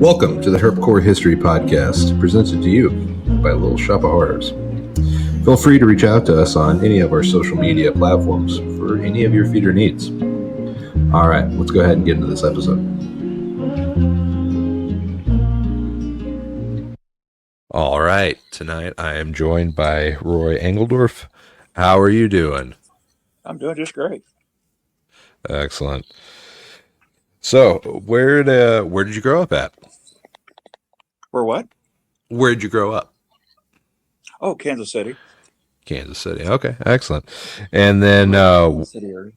Welcome to the Herpcore History podcast, presented to you by Little Shop of Horrors. Feel free to reach out to us on any of our social media platforms for any of your feeder needs. All right, let's go ahead and get into this episode. All right, tonight I am joined by Roy Engeldorf. How are you doing? I'm doing just great. Excellent. So, where did you grow up at? For what? Where did you grow up? Oh, Kansas City. Kansas City. Okay, excellent. And then Kansas City area.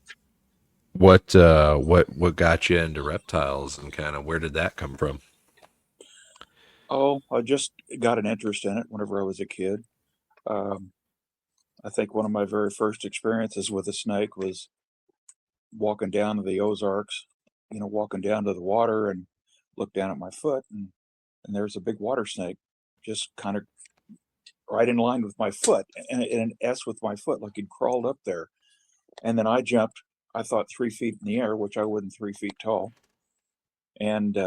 what got you into reptiles and kind of where did that come from? Oh, I just got an interest in it whenever I was a kid. Um, I think one of my very first experiences with a snake was walking down to the Ozarks, walking down to the water and looked down at my foot and there's a big water snake just kind of right in line with my foot and an S with my foot, like he'd crawled up there. And then I jumped, I thought 3 feet in the air, which I wasn't 3 feet tall, and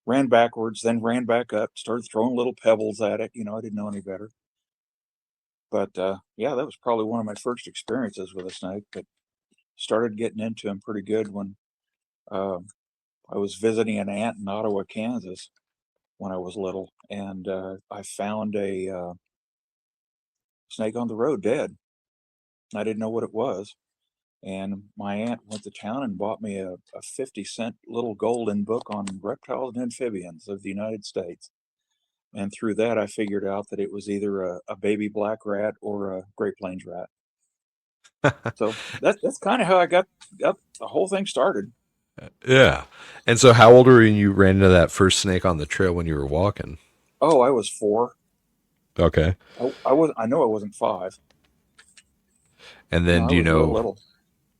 ran backwards, then ran back up, started throwing little pebbles at it. I didn't know any better. But yeah, that was probably one of my first experiences with a snake, but started getting into them pretty good when uh, I was visiting an aunt in Ottawa, Kansas when I was little, and I found a snake on the road dead. I didn't know what it was. And my aunt went to town and bought me a 50-cent little golden book on reptiles and amphibians of the United States. And through that, I figured out that it was either a baby black rat or a Great Plains rat. So that's kind of how I got the whole thing started. Yeah. And so how old were you when you ran into that first snake on the trail when you were walking? Oh, I was 4. Okay. I know I wasn't 5. And No, then I was real little.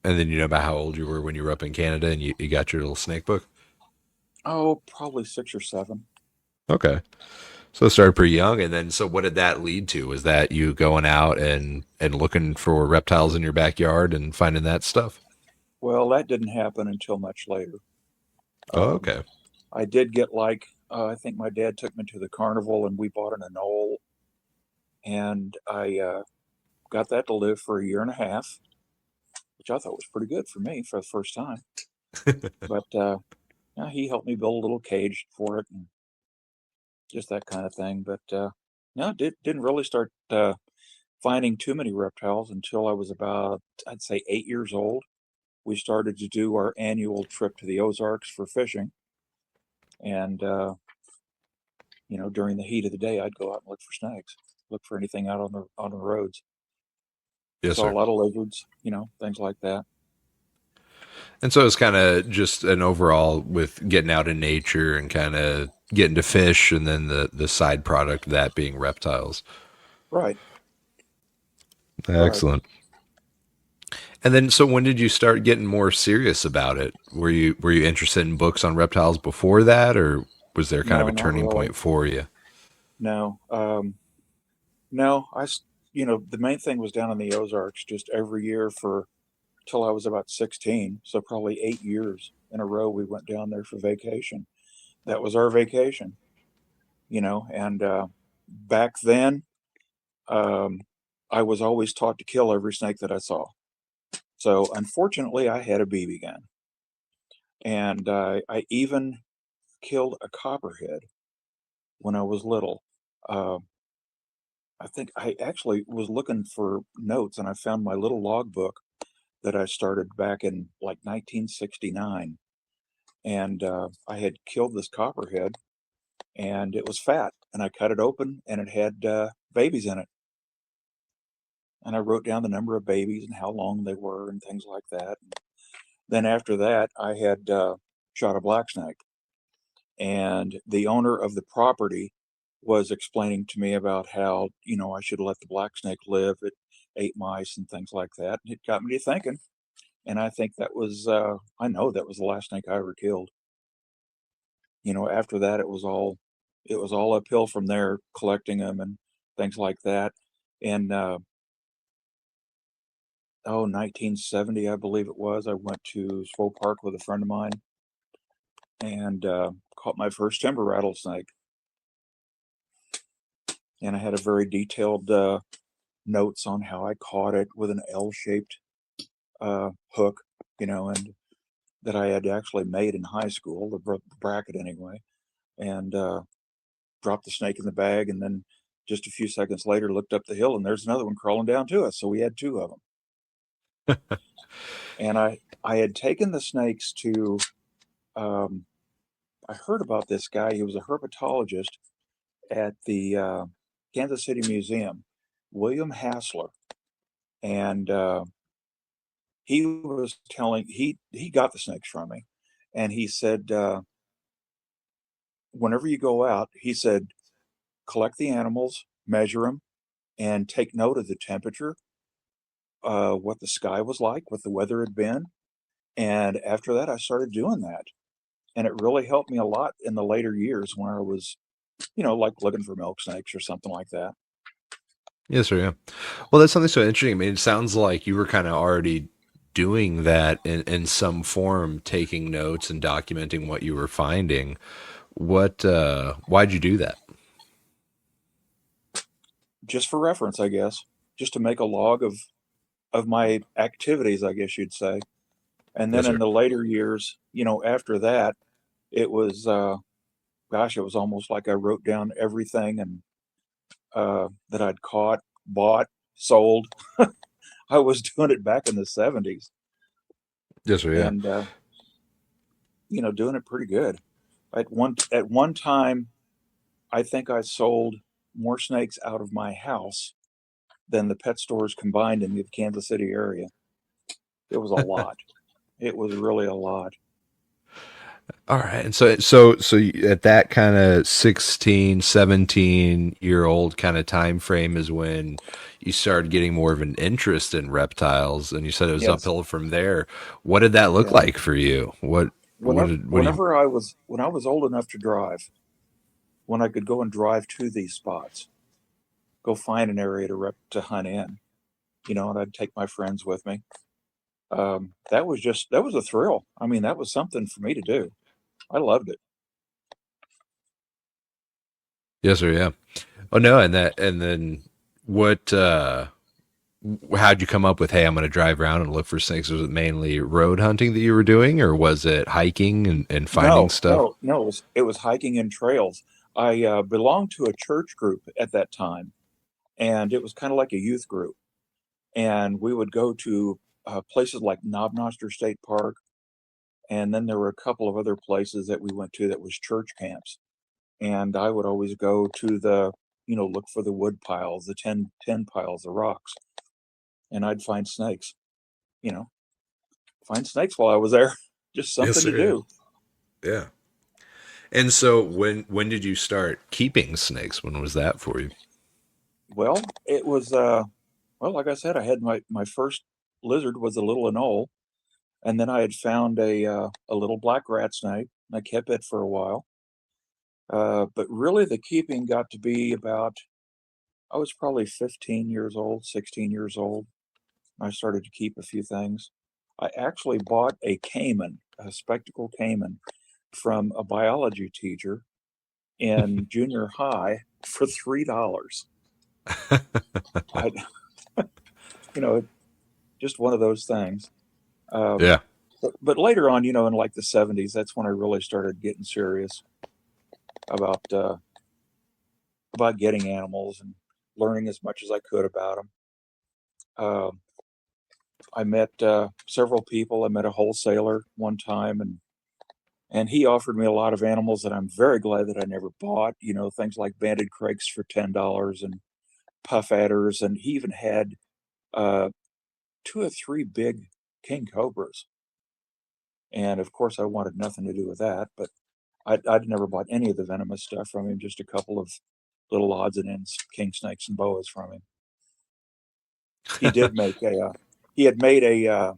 you know about how old you were when you were up in Canada and you got your little snake book? Oh, probably 6 or 7. Okay. So it started pretty young, and then so what did that lead to? Was that you going out and looking for reptiles in your backyard and finding that stuff? Well, that didn't happen until much later. Oh, Um, okay. I did get I think my dad took me to the carnival and we bought an anole, and I got that to live for a year and a half, which I thought was pretty good for me for the first time. But yeah, he helped me build a little cage for it and just that kind of thing. But no, didn't really start finding too many reptiles until I was about, I'd say, 8 years old. We started to do our annual trip to the Ozarks for fishing, and during the heat of the day, I'd go out and look for snakes, look for anything out on the roads. Yes, Saw a sir. lot of lizards, things like that. And so it's kind of just an overall with getting out in nature and kind of getting to fish, and then the side product of that being reptiles. Right, right. Excellent. And then, so when did you start getting more serious about it? Were you interested in books on reptiles before that, or was there kind of No, a not turning really. point for you? No, no. The main thing was down in the Ozarks just every year for till I was about 16. So probably 8 years in a row we went down there for vacation. That was our vacation. And back then, um, I was always taught to kill every snake that I saw. So unfortunately, I had a BB gun, and I even killed a copperhead when I was little. Uh, I think I actually was looking for notes, and I found my little logbook that I started back in like 1969, and I had killed this copperhead, and it was fat, and I cut it open, and it had babies in it, and I wrote down the number of babies and how long they were and things like that. Then after that, I had shot a black snake, and the owner of the property was explaining to me about how I should let the black snake live. It ate mice and things like that. It got me to thinking, and I think that was I know that was the last snake I ever killed. After that it was all uphill from there, collecting them and things like that. And 1970, I believe it was, I went to Swope Park with a friend of mine and caught my first timber rattlesnake, and I had a very detailed notes on how I caught it with an L-shaped hook, and that I had actually made in high school, the bracket anyway, and dropped the snake in the bag, and then just a few seconds later looked up the hill, and there's another one crawling down to us. So we had two of them. And I had taken the snakes to, I heard about this guy. He was a herpetologist at the Kansas City Museum, William Hassler. And he was telling, he got the snakes from me. And he said, whenever you go out, he said, collect the animals, measure them, and take note of the temperature, what the sky was like, what the weather had been. And after that, I started doing that. And it really helped me a lot in the later years when I was, like looking for milk snakes or something like that. Yes, sir. Yeah. Well, that's something so interesting. I mean, it sounds like you were kind of already doing that in some form, taking notes and documenting what you were finding. Why'd you do that? Just for reference, I guess, just to make a log of my activities, I guess you'd say. And then Yes, in sir. the later years, after that, it was, it was almost like I wrote down everything and that I'd caught, bought, sold. I was doing it back in the 70s, Yes, sir. Yeah. and doing it pretty good. At one time, I think I sold more snakes out of my house than the pet stores combined in the Kansas City area. It was a lot. It was really a lot. All right. And at that kind of 16, 17-year old kind of time frame is when you started getting more of an interest in reptiles, and you said it was Yes. uphill from there. What did that look Yeah. like for you? Whenever, What do you whenever I was when I was old enough to drive, when I could go and drive to these spots, go find an area to hunt in, and I'd take my friends with me. That was a thrill. I mean, that was something for me to do. I loved it. Yes, sir. Yeah. Oh no, and then what how'd you come up with, hey, I'm going to drive around and look for snakes? Was it mainly road hunting that you were doing, or was it hiking and finding No, stuff? no, no. It was hiking in trails. I belonged to a church group at that time, and it was kind of like a youth group. And we would go to places like Knobnoster State Park, and then there were a couple of other places that we went to that was church camps. And I would always go to look for the wood piles, the ten piles of rocks, and I'd find snakes. You know, find snakes while I was there. Just Yes, something to sir. do. Yeah. Yeah. And so when did you start keeping snakes? When was that for you? Well, it was like I said, I had my first lizard was a little anole, and then I had found a little black rat snake, and I kept it for a while. But really, the keeping got to be about I was probably 15 years old, 16 years old. I started to keep a few things. I actually bought a caiman, a spectacle caiman, from a biology teacher in junior high for $3. I, you know, just one of those things. Uh, Yeah. but later on, in like the 70s, that's when I really started getting serious about uh, about getting animals and learning as much as I could about them. Uh, I met several people. I met a wholesaler one time, and he offered me a lot of animals that I'm very glad that I never bought. Things like banded crakes for $10 and puff adders, and he even had uh, two or three big king cobras. And of course, I wanted nothing to do with that, but I'd never bought any of the venomous stuff from him, just a couple of little odds and ends, king snakes and boas from him. He did make he had made an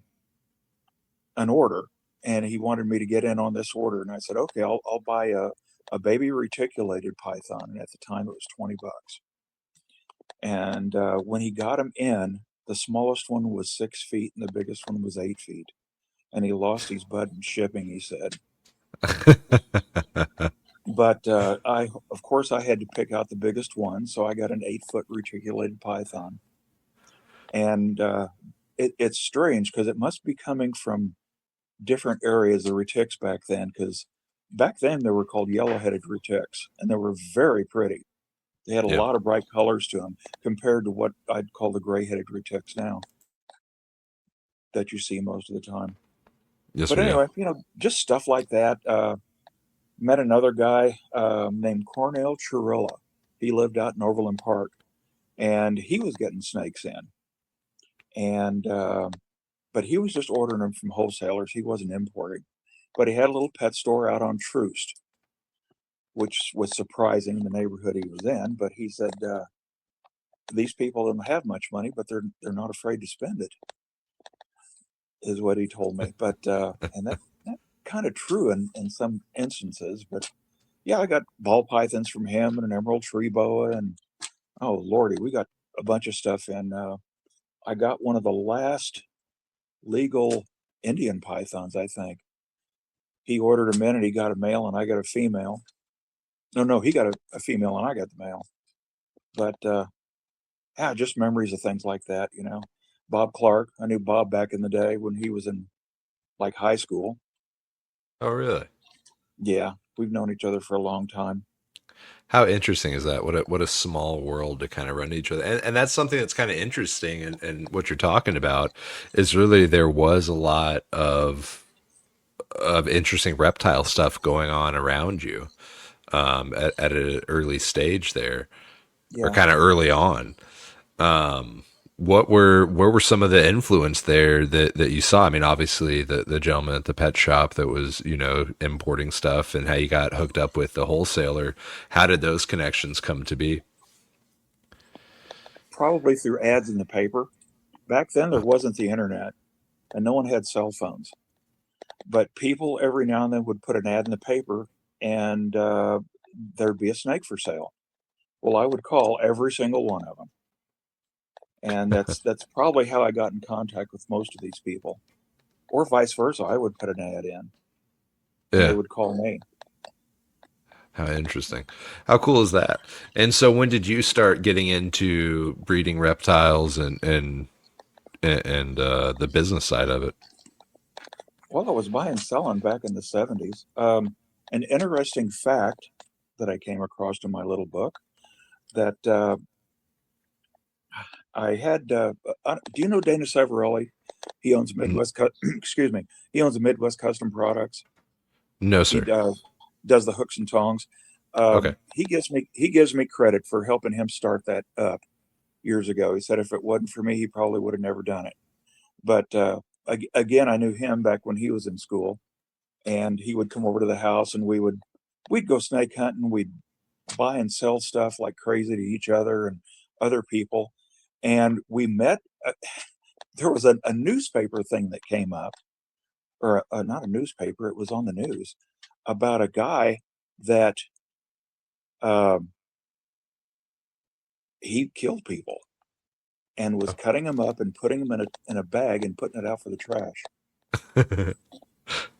order, and he wanted me to get in on this order. And I said, okay, I'll buy a baby reticulated python. And at the time it was $20. And when he got him in, the smallest one was 6 feet and the biggest one was 8 feet. And he lost his bud in shipping, he said. But of course, I had to pick out the biggest one, so I got an 8 foot reticulated python, and it's strange because it must be coming from different areas of retics back then. Because back then they were called yellow-headed retics, and they were very pretty. They had a Yeah. lot of bright colors to them compared to what I'd call the gray-headed retics now that you see most of the time. Yes, But sir. Yeah. anyway, just stuff like that. Met another guy named Cornell Chirilla. He lived out in Overland Park, and he was getting snakes in, and but he was just ordering them from wholesalers. He wasn't importing, but he had a little pet store out on Troost, which was surprising in the neighborhood he was in. But he said these people don't have much money, but they're not afraid to spend it, is what he told me. But and that kind of true in some instances. But yeah, I got ball pythons from him and an emerald tree boa, and oh lordy, we got a bunch of stuff in. I got one of the last legal Indian pythons, I think. He ordered them in and he got a male and I got a female. No, he got a female and I got the male. But yeah, just memories of things like that. Bob Clark, I knew Bob back in the day when he was in like high school. Oh, really? Yeah, we've known each other for a long time. How interesting is that? What a small world to kind of run into each other, and that's something that's kind of interesting. And what you're talking about is really there was a lot of interesting reptile stuff going on around you at an early stage there, or Yeah, kind of early on. Where were some of the influence there that you saw? I mean, obviously the gentleman at the pet shop that was importing stuff, and how you got hooked up with the wholesaler. How did those connections come to be? probably through ads in the paper. Back then, there wasn't the internet and no one had cell phones. But people every now and then would put an ad in the paper and there'd be a snake for sale. Well, I would call every single one of them. And that's probably how I got in contact with most of these people. Or vice versa, I would put an ad in and they Yeah. would call me. How interesting. How cool is that? And so when did you start getting into breeding reptiles and the business side of it? Well, I was buying and selling back in the 70s. An interesting fact that I came across in my little book that I had. Do you know Dana Savarelli? He owns N- Midwest. Excuse me. He owns the Midwest Custom Products. No, He sir. does the hooks and tongs. Okay. He gives me credit for helping him start that up years ago. He said if it wasn't for me, he probably would have never done it. But again, I knew him back when he was in school, and he would come over to the house, and we'd go snake hunting. We'd buy and sell stuff like crazy to each other and other people. And we met. There was a newspaper thing that came up, or not a newspaper. It was on the news about a guy that um, he killed people and was Oh. cutting them up and putting them in a bag and putting it out for the trash.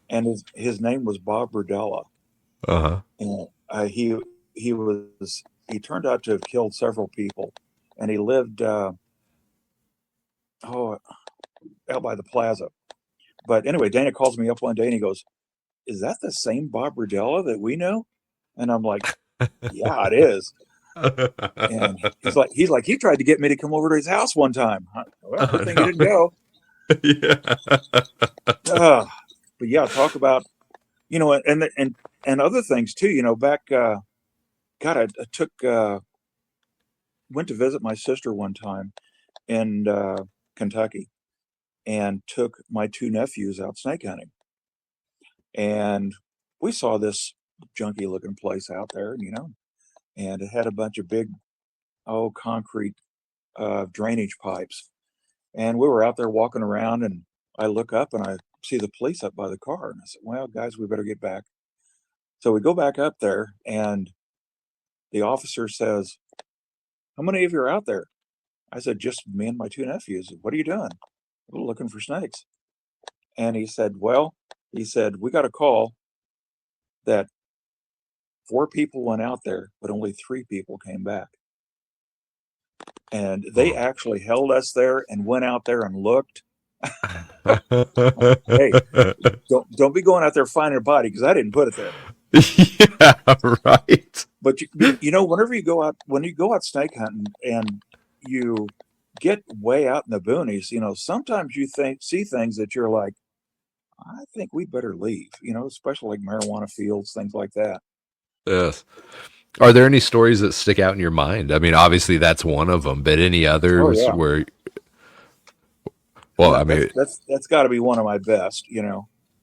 And his name was Bob Burdella. Uh-huh. And he turned out to have killed several people, and he lived oh out by the plaza. But anyway, Dana calls me up one day and he goes, "Is that the same Bob Burdella that we know?" And I'm like, "Yeah, it is." And he's like, he tried to get me to come over to his house one time. Well, good Oh thing you didn't no. go. Yeah. Uh, but yeah, talk about and other things too. Back God, I took went to visit my sister one time in Kentucky and took my two nephews out snake hunting, and we saw this junky looking place out there, and it had a bunch of big concrete drainage pipes. And we were out there walking around, and I look up and I see the police up by the car. And I said, "Well, guys, we better get back." So we go back up there, and the officer says, "How many of you are out there?" I said, "Just me and my two nephews." "What are you doing?" "We're looking for snakes." And he said, "Well," he said, "we got a call that 4 people went out there, but only 3 people came back. And they Oh. actually held us there and went out there and looked. Hey, don't be going out there finding a body, because I didn't put it there. Yeah, right. But whenever when you go out snake hunting and you get way out in the boonies, sometimes you see things that you're like, I think we better leave. Especially like marijuana fields, things like that. Yes. Are there any stories that stick out in your mind? I mean, obviously that's one of them, but any Oh others yeah, where, well, I that's mean, that's got to be one of my best. yeah.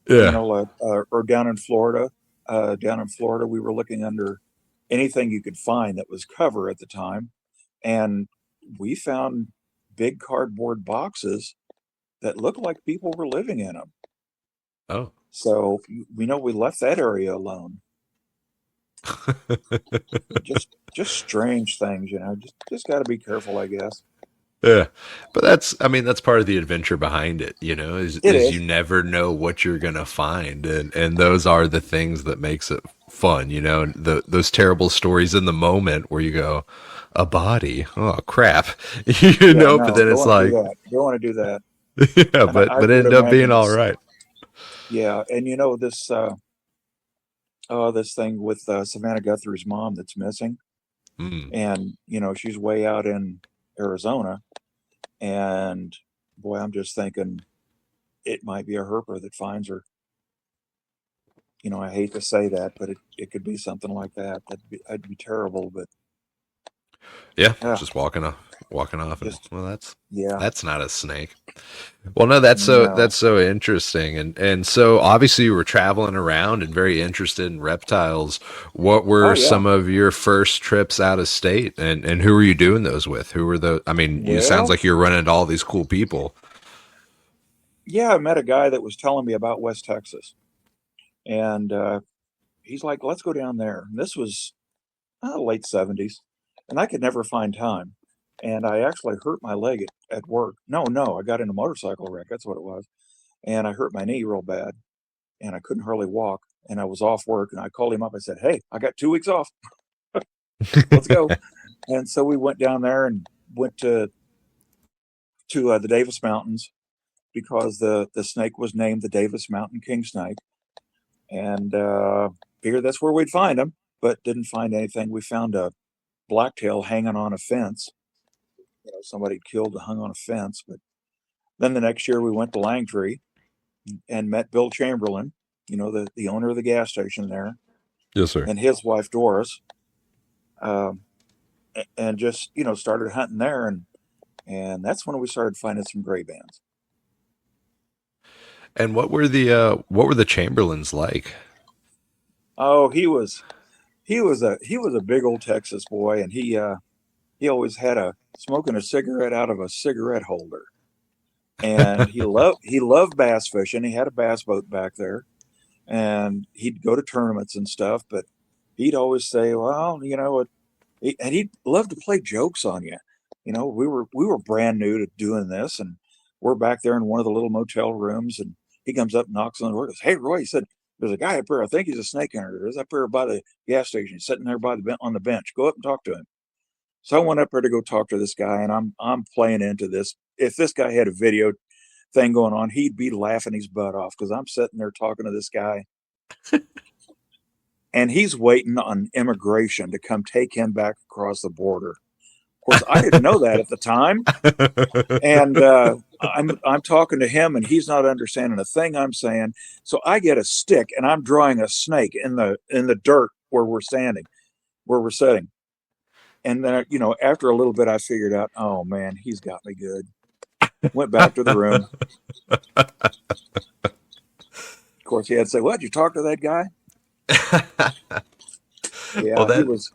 Or down in Florida. Down in Florida, we were looking under anything you could find that was cover at the time, and we found big cardboard boxes that looked like people were living in them. Oh. So we left that area alone. Just strange things, just got to be careful, I guess. Yeah. But that's part of the adventure behind it, is It is you is. never know what you're going to find, and those are the things that makes it fun, and those terrible stories in the moment where you go, a body, oh crap, Yeah, but no, then don't it's want to do like, that. Don't want to do that. yeah, And but I it would ended up being imagine all this. right. Yeah, and this thing with Savannah Guthrie's mom that's missing, Mm. and she's way out in Arizona, and boy, I'm just thinking it might be a herper that finds her. I hate to say that, but it could be something like that. That'd be terrible, but Yeah, yeah, just walking off, and just well, that's yeah, that's not a snake. Well, no, that's no, so interesting, and so obviously you were traveling around and very interested in reptiles. What oh were yeah. some of your first trips out of state, and who were you doing those with? Who were the? I mean, you sounds Well, like you're running into all these cool people. yeah, I met a guy that was telling me about West Texas, and he's like, "Let's go down there." And this was late '70s, and I could never find time. And I actually hurt my leg at work. No, I got in a motorcycle wreck. That's what it was. And I hurt my knee real bad, and I couldn't hardly walk. And I was off work, and I called him up. I said, "Hey, I got 2 weeks off. Let's go." And so we went down there and went to the Davis Mountains, because the snake was named the Davis Mountain King Snake, and figured that's where we'd find him, but didn't find anything. We found a blacktail hanging on a fence. Somebody killed and hung on a fence. But then the next year we went to Langtree and met Bill Chamberlain, the owner of the gas station there, Yes, sir. and his wife Doris, um, and just started hunting there, and that's when we started finding some gray bands. And what were the Chamberlains like? Oh, he was a big old Texas boy, and he always had a smoking a cigarette out of a cigarette holder, and he loved bass fishing. He had a bass boat back there, and he'd go to tournaments and stuff. But he'd always say, "Well, and he'd love to play jokes on you. We were brand new to doing this, and we're back there in one of the little motel rooms, and he comes up, knocks on the door, goes, "Hey, Roy," he said, "there's a guy up there. I think he's a snake hunter. There's up there by the gas station. He's sitting there on the bench. Go up and talk to him." So I went up there to go talk to this guy, and I'm playing into this. If this guy had a video thing going on, he'd be laughing his butt off, because I'm sitting there talking to this guy, and he's waiting on immigration to come take him back across the border. Of course, I didn't know that at the time, and I'm talking to him, and he's not understanding a thing I'm saying. So I get a stick, and I'm drawing a snake in the dirt where we're standing, where we're sitting. And then, after a little bit, I figured out, oh man, he's got me good. Went back to the room. Of course, he had to say, "What? Did you talk to that guy?" Well, Yeah, he that was.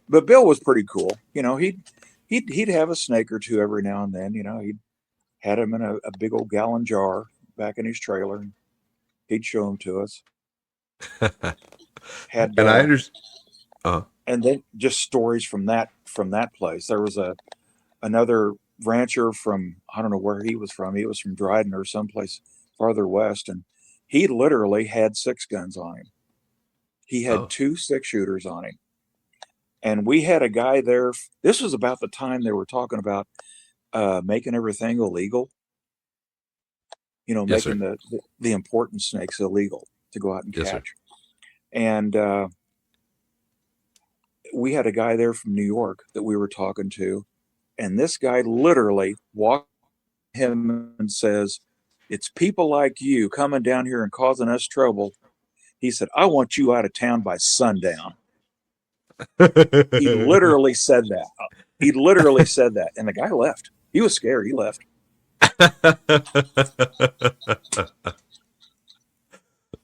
But Bill was pretty cool. He'd have a snake or two every now and then. He'd had him in a big old gallon jar back in his trailer, and he'd show them to us. Had and I understand. And then just stories from that place. There was another rancher from, I don't know where he was from. He was from Dryden or someplace farther west, and he literally had 6 guns on him. He had Oh, 2 6-shooters on him. And we had a guy there. This was about the time they were talking about making everything illegal, yes, sir. making the important snakes illegal to go out and Yes, sir. catch. And we had a guy there from New York that we were talking to. And this guy literally walked him and says, "It's people like you coming down here and causing us trouble." He said, "I want you out of town by sundown." He literally said that. He literally said that. And the guy left. He was scared. He left.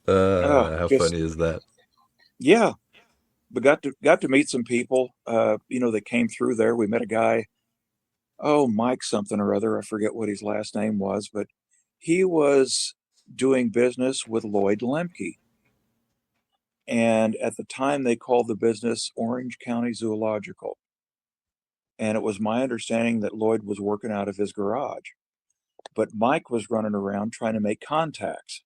How Just, funny is that? yeah. But got to meet some people, that came through there. We met a guy, Mike something or other. I forget what his last name was, but he was doing business with Lloyd Lemke. And at the time, they called the business Orange County Zoological. And it was my understanding that Lloyd was working out of his garage. But Mike was running around trying to make contacts.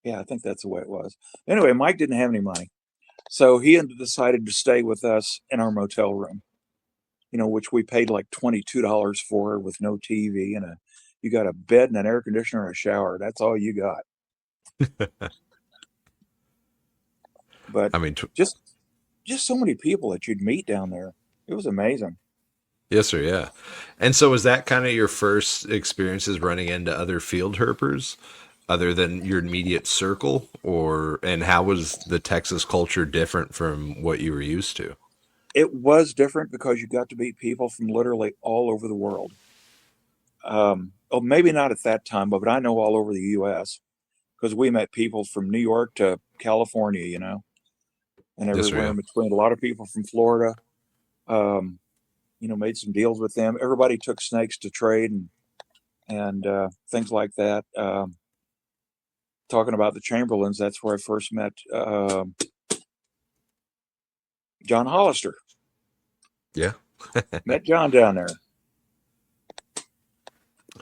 Yeah, I think that's the way it was. Anyway, Mike didn't have any money. So he decided to stay with us in our motel room, which we paid like $22 for with no TV and you got a bed and an air conditioner and a shower. That's all you got. But I mean, just just so many people that you'd meet down there. It was amazing. yes, sir. Yeah. And so, was that kind of your first experiences running into other field herpers, other than your immediate circle, or and how was the Texas culture different from what you were used to? It was different because you got to meet people from literally all over the world. Maybe not at that time, but I know all over the U.S. because we met people from New York to California, and Yes, sir. everywhere Yeah. in between. A lot of people from Florida. Um, made some deals with them. Everybody took snakes to trade and things like that. Talking about the Chamberlains, that's where I first met John Hollister. Yeah. Met John down there.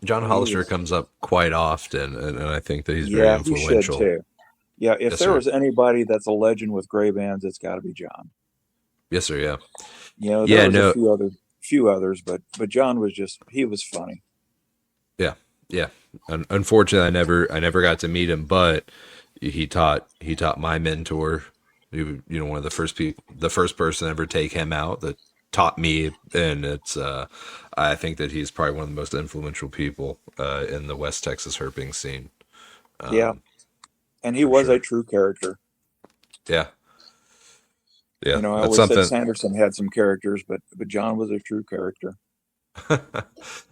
John He Hollister was, comes up quite often, and I think that he's very yeah, he should influential. too. Yeah, if Yes, there sir. was anybody that's a legend with gray bands, it's got to be John. Yes, sir. Yeah. There Yeah. was a No. few others, but John was he was funny. Yeah. Yeah. Unfortunately, I never got to meet him, but he taught my mentor, one of the first people, the first person to ever take him out that taught me, and I think that he's probably one of the most influential people in the West Texas herping scene, Yeah, and he for was a sure. true character. Yeah. Yeah. I That's always said something. Sanderson had some characters, but John was a true character.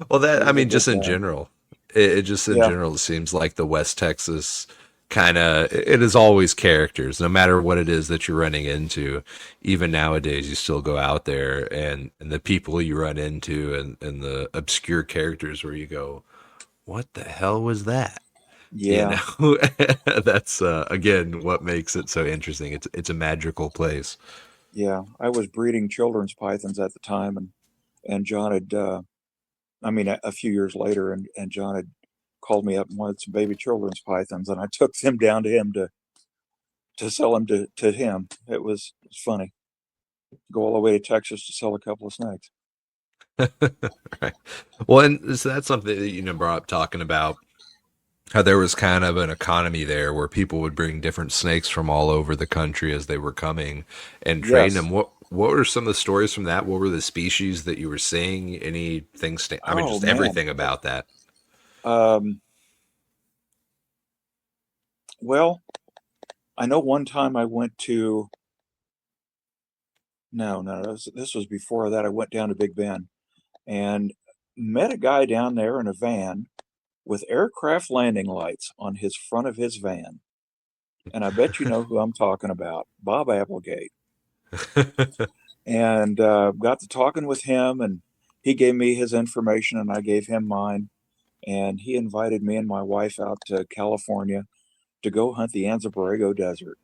Well, He that I was a mean, good just in guy. general, it just in Yeah, general it seems like the West Texas kind of it is always characters, no matter what it is that you're running into. Even nowadays, you still go out there and the people you run into and the obscure characters where you go, what the hell was that? You yeah, know, that's again what makes it so interesting. It's a magical place. yeah. I was breeding children's pythons at the time, and John had, I mean, a few years later, and John had called me up and wanted some baby children's pythons, and I took them down to him to sell them to him. It was funny. Go all the way to Texas to sell a couple of snakes. Right. Well, and so that's something that brought up talking about how there was kind of an economy there where people would bring different snakes from all over the country as they were coming and trading them. Yes. What were some of the stories from that? What were the species that you were seeing? Anything? I mean, Oh just man. everything about that. Um, well, I know one time I went to no, no, this was before that. I went down to Big Bend and met a guy down there in a van with aircraft landing lights on his front of his van. And I bet you know who I'm talking about, Bob Applegate. And got to talking with him, and he gave me his information, and I gave him mine. And he invited me and my wife out to California to go hunt the Anza Desert.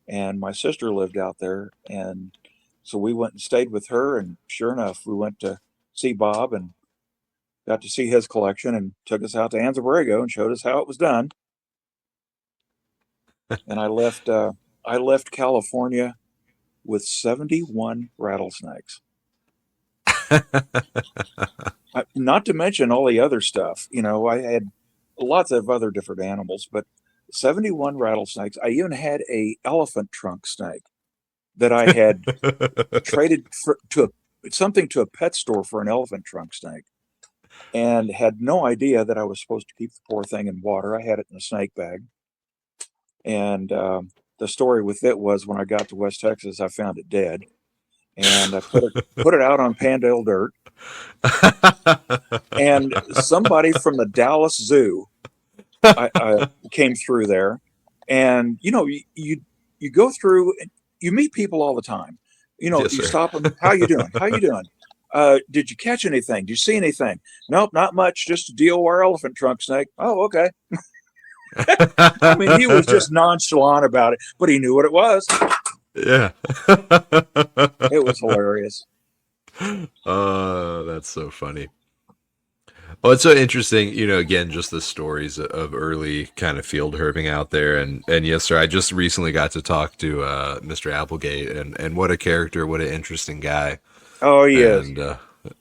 And my sister lived out there, and so we went and stayed with her. And sure enough, we went to see Bob and got to see his collection, and took us out to Anza and showed us how it was done. And I left. I left California with 71 rattlesnakes. Not to mention all the other stuff. I had lots of other different animals, but 71 rattlesnakes. I even had a elephant trunk snake that I had traded something to a pet store for an elephant trunk snake, and had no idea that I was supposed to keep the poor thing in water. I had it in a snake bag, and the story with it was when I got to West Texas, I found it dead, and I put it out on Pandale dirt, and somebody from the Dallas Zoo I came through there, and you go through, you meet people all the time. Yes, You sir. stop them. How you doing? How you doing? Did you catch anything? Did you see anything? Nope, not much. Just a DOR elephant trunk snake. Oh, okay. I mean, he was just nonchalant about it, but he knew what it was. Yeah. It was hilarious. That's so funny. Well, it's so interesting, again, just the stories of early kind of field herping out there. And yes, sir, I just recently got to talk to Mr. Applegate, and what a character, what an interesting guy. Oh, he is. And,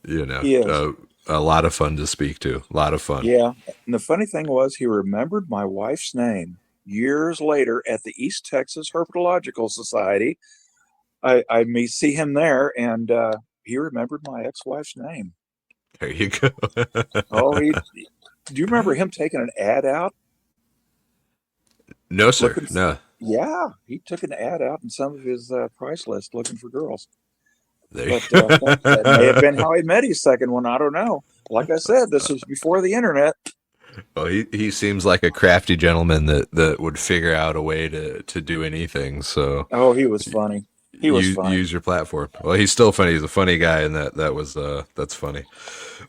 you know, He is. uh, a lot of fun to speak to. A lot of fun. Yeah. And the funny thing was, he remembered my wife's name years later at the East Texas Herpetological Society. I may see him there, and he remembered my ex-wife's name. There you go. Oh, do you remember him taking an ad out No, sir. looking? No. Yeah, he took an ad out in some of his price list looking for girls. There you But that may have go. been how he met his second one. I don't know. Like I said, this was before the internet. Well, he seems like a crafty gentleman that would figure out a way to do anything. So Oh, he was funny. He was funny. use your platform. Well, he's still funny. He's a funny guy, and that's funny.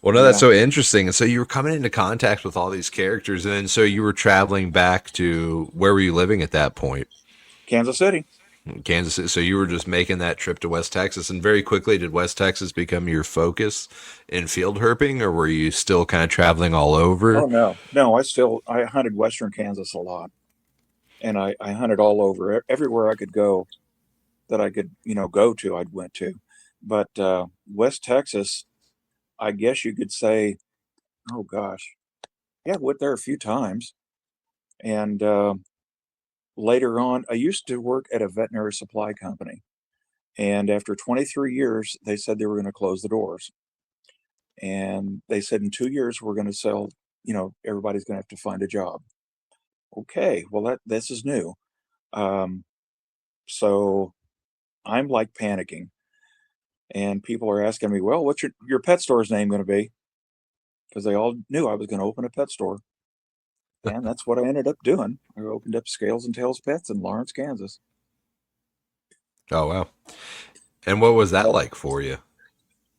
Well, no, that's Yeah, so interesting. And so you were coming into contact with all these characters, and then so you were traveling back to where were you living at that point? Kansas City. Kansas City. So you were just making that trip to West Texas, and very quickly did West Texas become your focus in field herping, or were you still kind of traveling all over? Oh no, no. I hunted Western Kansas a lot, and I hunted all over everywhere I could go that I could go to. I'd went to, but West Texas, I guess you could say, oh gosh, yeah, I went there a few times, and later on, I used to work at a veterinary supply company, and after 23 years, they said they were going to close the doors, and they said in 2 years we're going to sell. Everybody's going to have to find a job. Okay, well this is new. Um, so I'm like panicking, and people are asking me, "Well, what's your pet store's name going to be?" Because they all knew I was going to open a pet store, and that's what I ended up doing. I opened up Scales and Tails Pets in Lawrence, Kansas. Oh wow! And what was that Yep. like for you?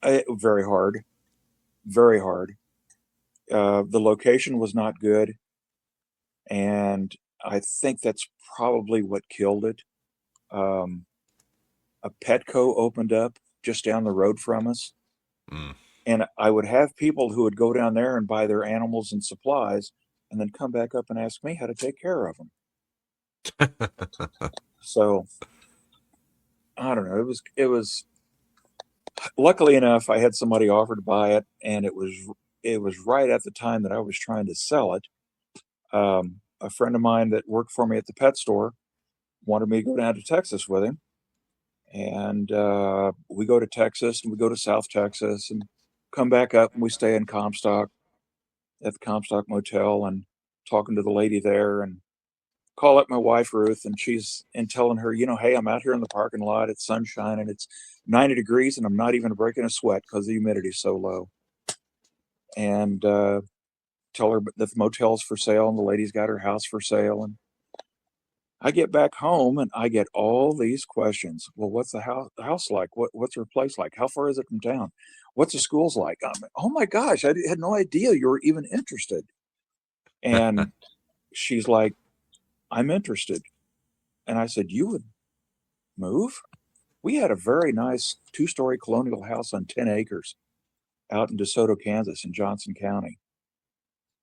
Very hard, very hard. The location was not good, and I think that's probably what killed it. Um, a Petco opened up just down the road from us, Mm. and I would have people who would go down there and buy their animals and supplies, and then come back up and ask me how to take care of them. So I don't know. It was luckily enough, I had somebody offer to buy it, and it was right at the time that I was trying to sell it. A friend of mine that worked for me at the pet store wanted me to go down to Texas with him, and we go to Texas and we go to South Texas and come back up, and we stay in Comstock at the Comstock Motel, and talking to the lady there, and call up my wife Ruth, and she's and telling her, hey, I'm out here in the parking lot. It's sunshine and it's 90 degrees, and I'm not even breaking a sweat because the humidity's so low. And tell her that the motel's for sale, and the lady's got her house for sale. And I get back home and I get all these questions. Well, what's the house like? What's her place like? How far is it from town? What's the schools like? Oh my gosh, I had no idea you were even interested. And she's like, I'm interested. And I said, you would move? We had a very nice 2-story colonial house on 10 acres out in DeSoto, Kansas, in Johnson County.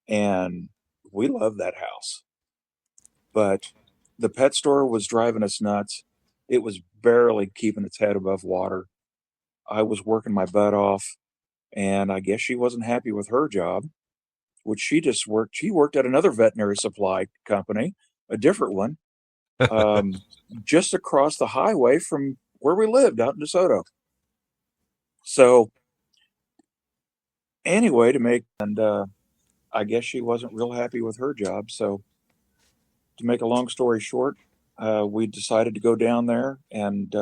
And we love that house. But The pet store was driving us nuts. It was barely keeping its head above water. I was working my butt off, and I guess she wasn't happy with her job, which she just worked. She worked at another veterinary supply company, a different one, um, just across the highway from where we lived out in DeSoto. So anyway, and I guess she wasn't real happy with her job. So to make a long story short, we decided to go down there, and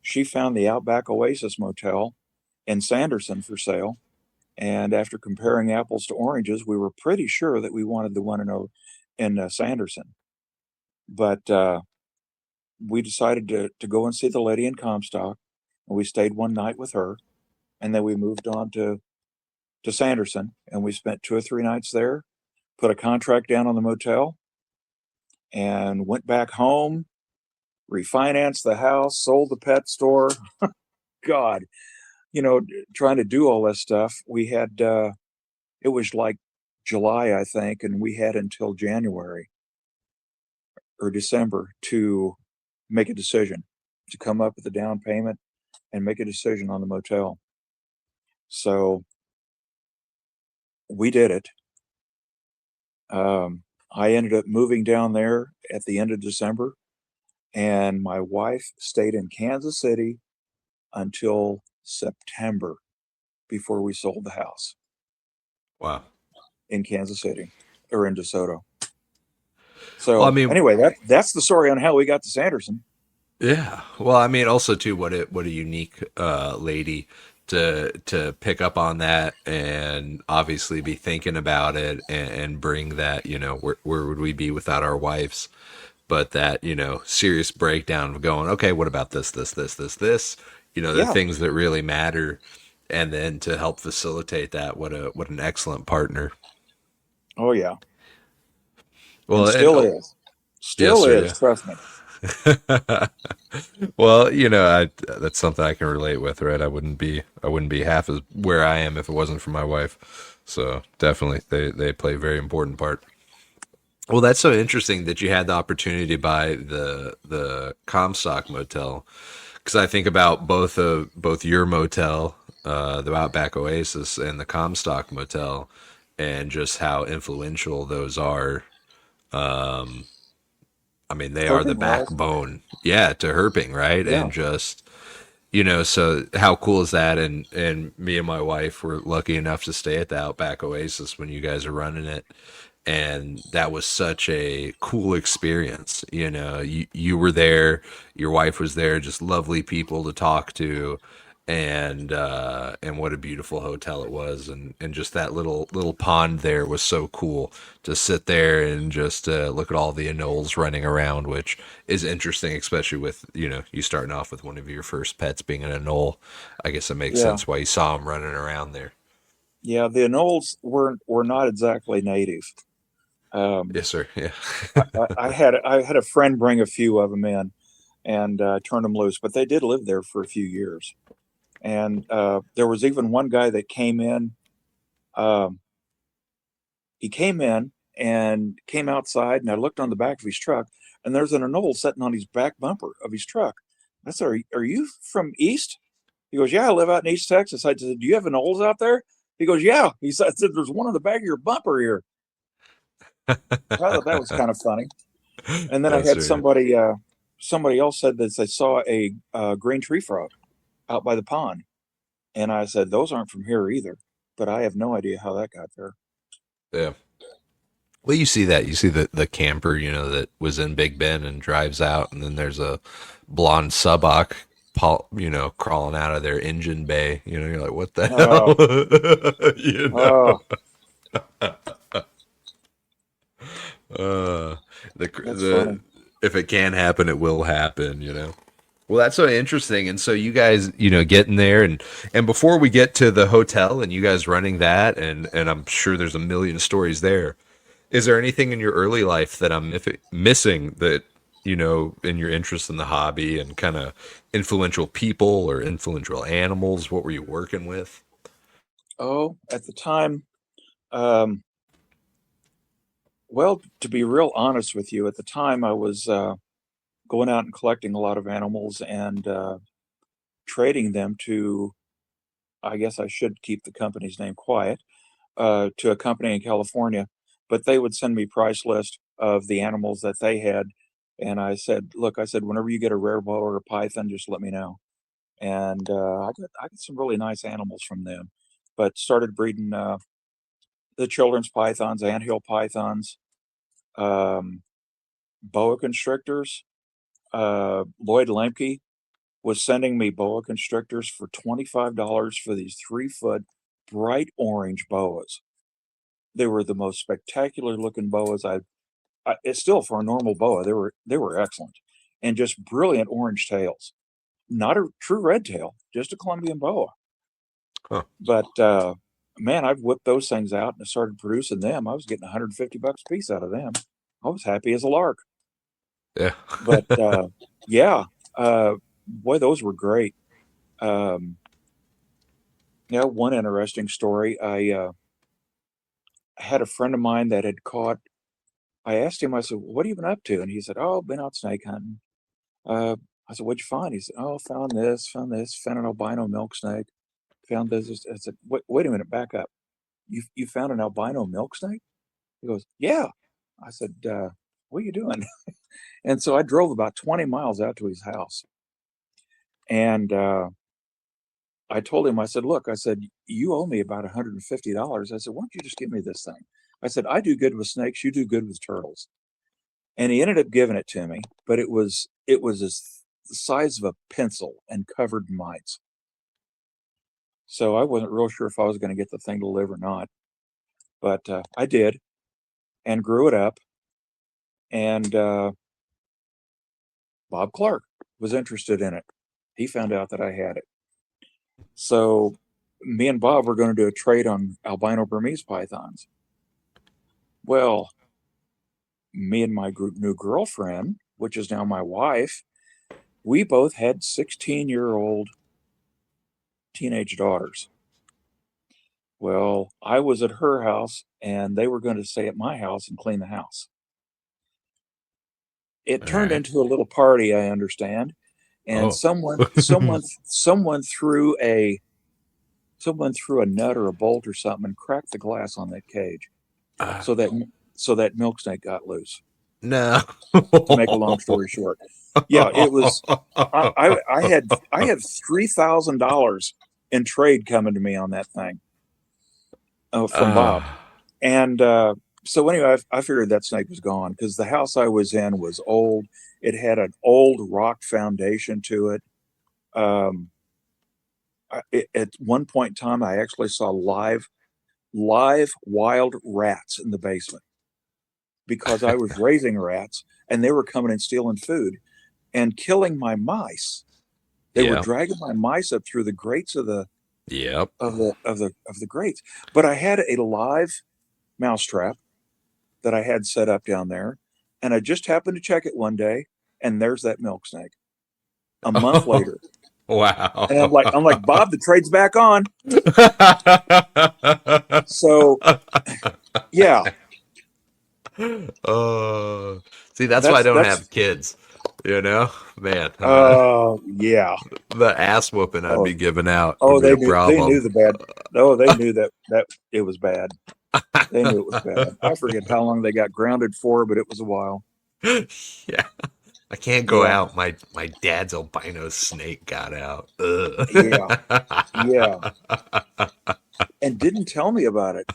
she found the Outback Oasis Motel in Sanderson for sale. And after comparing apples to oranges, we were pretty sure that we wanted the one in Sanderson. But we decided to go and see the lady in Comstock, and we stayed one night with her, and then we moved on to Sanderson, and we spent 2 or 3 nights there, put a contract down on the motel, and went back home, refinanced the house, sold the pet store. God, trying to do all this stuff. We had, it was like July, I think, and we had until January or December to make a decision, to come up with a down payment and make a decision on the motel. So we did it. I ended up moving down there at the end of December, and my wife stayed in Kansas City until September before we sold the house Wow. in Kansas City or in DeSoto. Well, I So mean, anyway, that's the story on how we got to Sanderson. yeah. Well, I mean, also too, what a unique lady to pick up on that and obviously be thinking about it and bring that. Where would we be without our wives? But that serious breakdown of going, okay, what about this? The Yeah. things that really matter, and then to help facilitate that, what an excellent partner. Oh yeah. And Well, and still is. yes, Still sir. is. Yeah. Trust me. Well, that's something I can relate with, right? I wouldn't be half as where I am if it wasn't for my wife. So definitely, they play a very important part. Well, that's so interesting that you had the opportunity to buy the Comstock Motel, because I think about both your motel, the Outback Oasis, and the Comstock Motel, and just how influential those are. I mean, they are the Herping was. backbone, yeah, to herping, right? Yeah. And just so how cool is that? And me and my wife were lucky enough to stay at the Outback Oasis when you guys are running it, and that was such a cool experience. You were there, your wife was there, just lovely people to talk to, and what a beautiful hotel it was, and just that little pond there was so cool to sit there and just look at all the anoles running around, which is interesting, especially with you starting off with one of your first pets being an anole. I guess it makes Yeah. sense why you saw them running around there. Yeah. The anoles were not exactly native. Um, Yes, sir. Yeah. I had a friend bring a few of them in and turned them loose, but they did live there for a few years. And there was even one guy that came in. Um, he came in and came outside, and I looked on the back of his truck, and there's an anole sitting on his back bumper of his truck. I said, "Are you from East?" He goes, "Yeah, I live out in East Texas." I said, "Do you have anoles out there?" He goes, "Yeah." He said, "There's one on the back of your bumper here." So I thought that was kind of funny. And then I Yes, had sir. somebody else said that they saw a green tree frog out by the pond, and I said, "Those aren't from here either," but I have no idea how that got there. Yeah. Well, you see that. You see the camper, that was in Big Ben and drives out, and then there's a blonde suboc, crawling out of their engine bay. You're like, what the Oh, hell? you oh, know, uh, the that's funny. if it can happen, it will happen. Well, that's so interesting. And so you guys, getting there, and before we get to the hotel and you guys running that, and I'm sure there's a million stories there. Is there anything in your early life that I'm missing that, in your interest in the hobby and kind of influential people or influential animals? What were you working with? Oh, at the time, um, Well, to be real honest with you, at the time I was going out and collecting a lot of animals and trading them to, I guess I should keep the company's name quiet, to a company in California, but they would send me price list of the animals that they had. And I said, look, I said, whenever you get a rare boa or a python, just let me know. And I got some really nice animals from them, but started breeding the children's pythons, anthill pythons, um, boa constrictors. Lloyd Lemke was sending me boa constrictors for $25 for these 3 foot bright orange boas. They were the most spectacular looking boas it's still for a normal boa. They were excellent, and just brilliant orange tails. Not a true red tail, just a Colombian boa. Huh. But man, I've whipped those things out and started producing them. I was getting $150 a piece out of them. I was happy as a lark. Yeah. But yeah, boy, those were great. Um, yeah, one interesting story. I had a friend of mine that had caught. I asked him. I said, "What have you been up to?" And he said, "Oh, been out snake hunting." Uh, I said, "What'd you find?" He said, "Oh, found this, found an albino milk snake, found this." I said, "Wait a minute, back up. You found an albino milk snake?" He goes, "Yeah." I said, "What are you doing?" And so I drove about 20 miles out to his house, and I told him, I said, "Look," I said, "you owe me about $150." I said, "Why don't you just give me this thing?" I said, "I do good with snakes. You do good with turtles." And he ended up giving it to me, but it was the size of a pencil and covered in mites. So I wasn't real sure if I was going to get the thing to live or not, but I did and grew it up. And Bob Clark was interested in it. He found out that I had it. So me and Bob were going to do a trade on albino Burmese pythons. Well, me and my new girlfriend, which is now my wife, we both had 16-year-old teenage daughters. Well, I was at her house and they were going to stay at my house and clean the house. It All turned right. into a little party, I understand, and Oh. someone threw a nut or a bolt or something and cracked the glass on that cage, Uh, so that milk snake got loose. no. To make a long story short, yeah, it was. I had $3,000 in trade coming to me on that thing from Bob, uh, and so anyway, I figured that snake was gone because the house I was in was old. It had an old rock foundation to it. Um, at one point in time, I actually saw live wild rats in the basement because I was raising rats and they were coming and stealing food and killing my mice. They were yeah. dragging my mice up through the grates of the Yep. grates. But I had a live mousetrap that I had set up down there, and I just happened to check it one day, and there's that milk snake. A month later, and I'm Wow. like, Bob, the trade's back on. So yeah, uh, see, that's why I don't that's have kids. You know, man, yeah. the ass whooping I'd Oh, be giving out would oh, be a they problem. knew the bad. Oh, they knew that it was bad. They knew it was bad. I forget how long they got grounded for, but it was a while. Yeah, I can't go Yeah, out. My dad's albino snake got out. Ugh. yeah, yeah, and didn't tell me about it.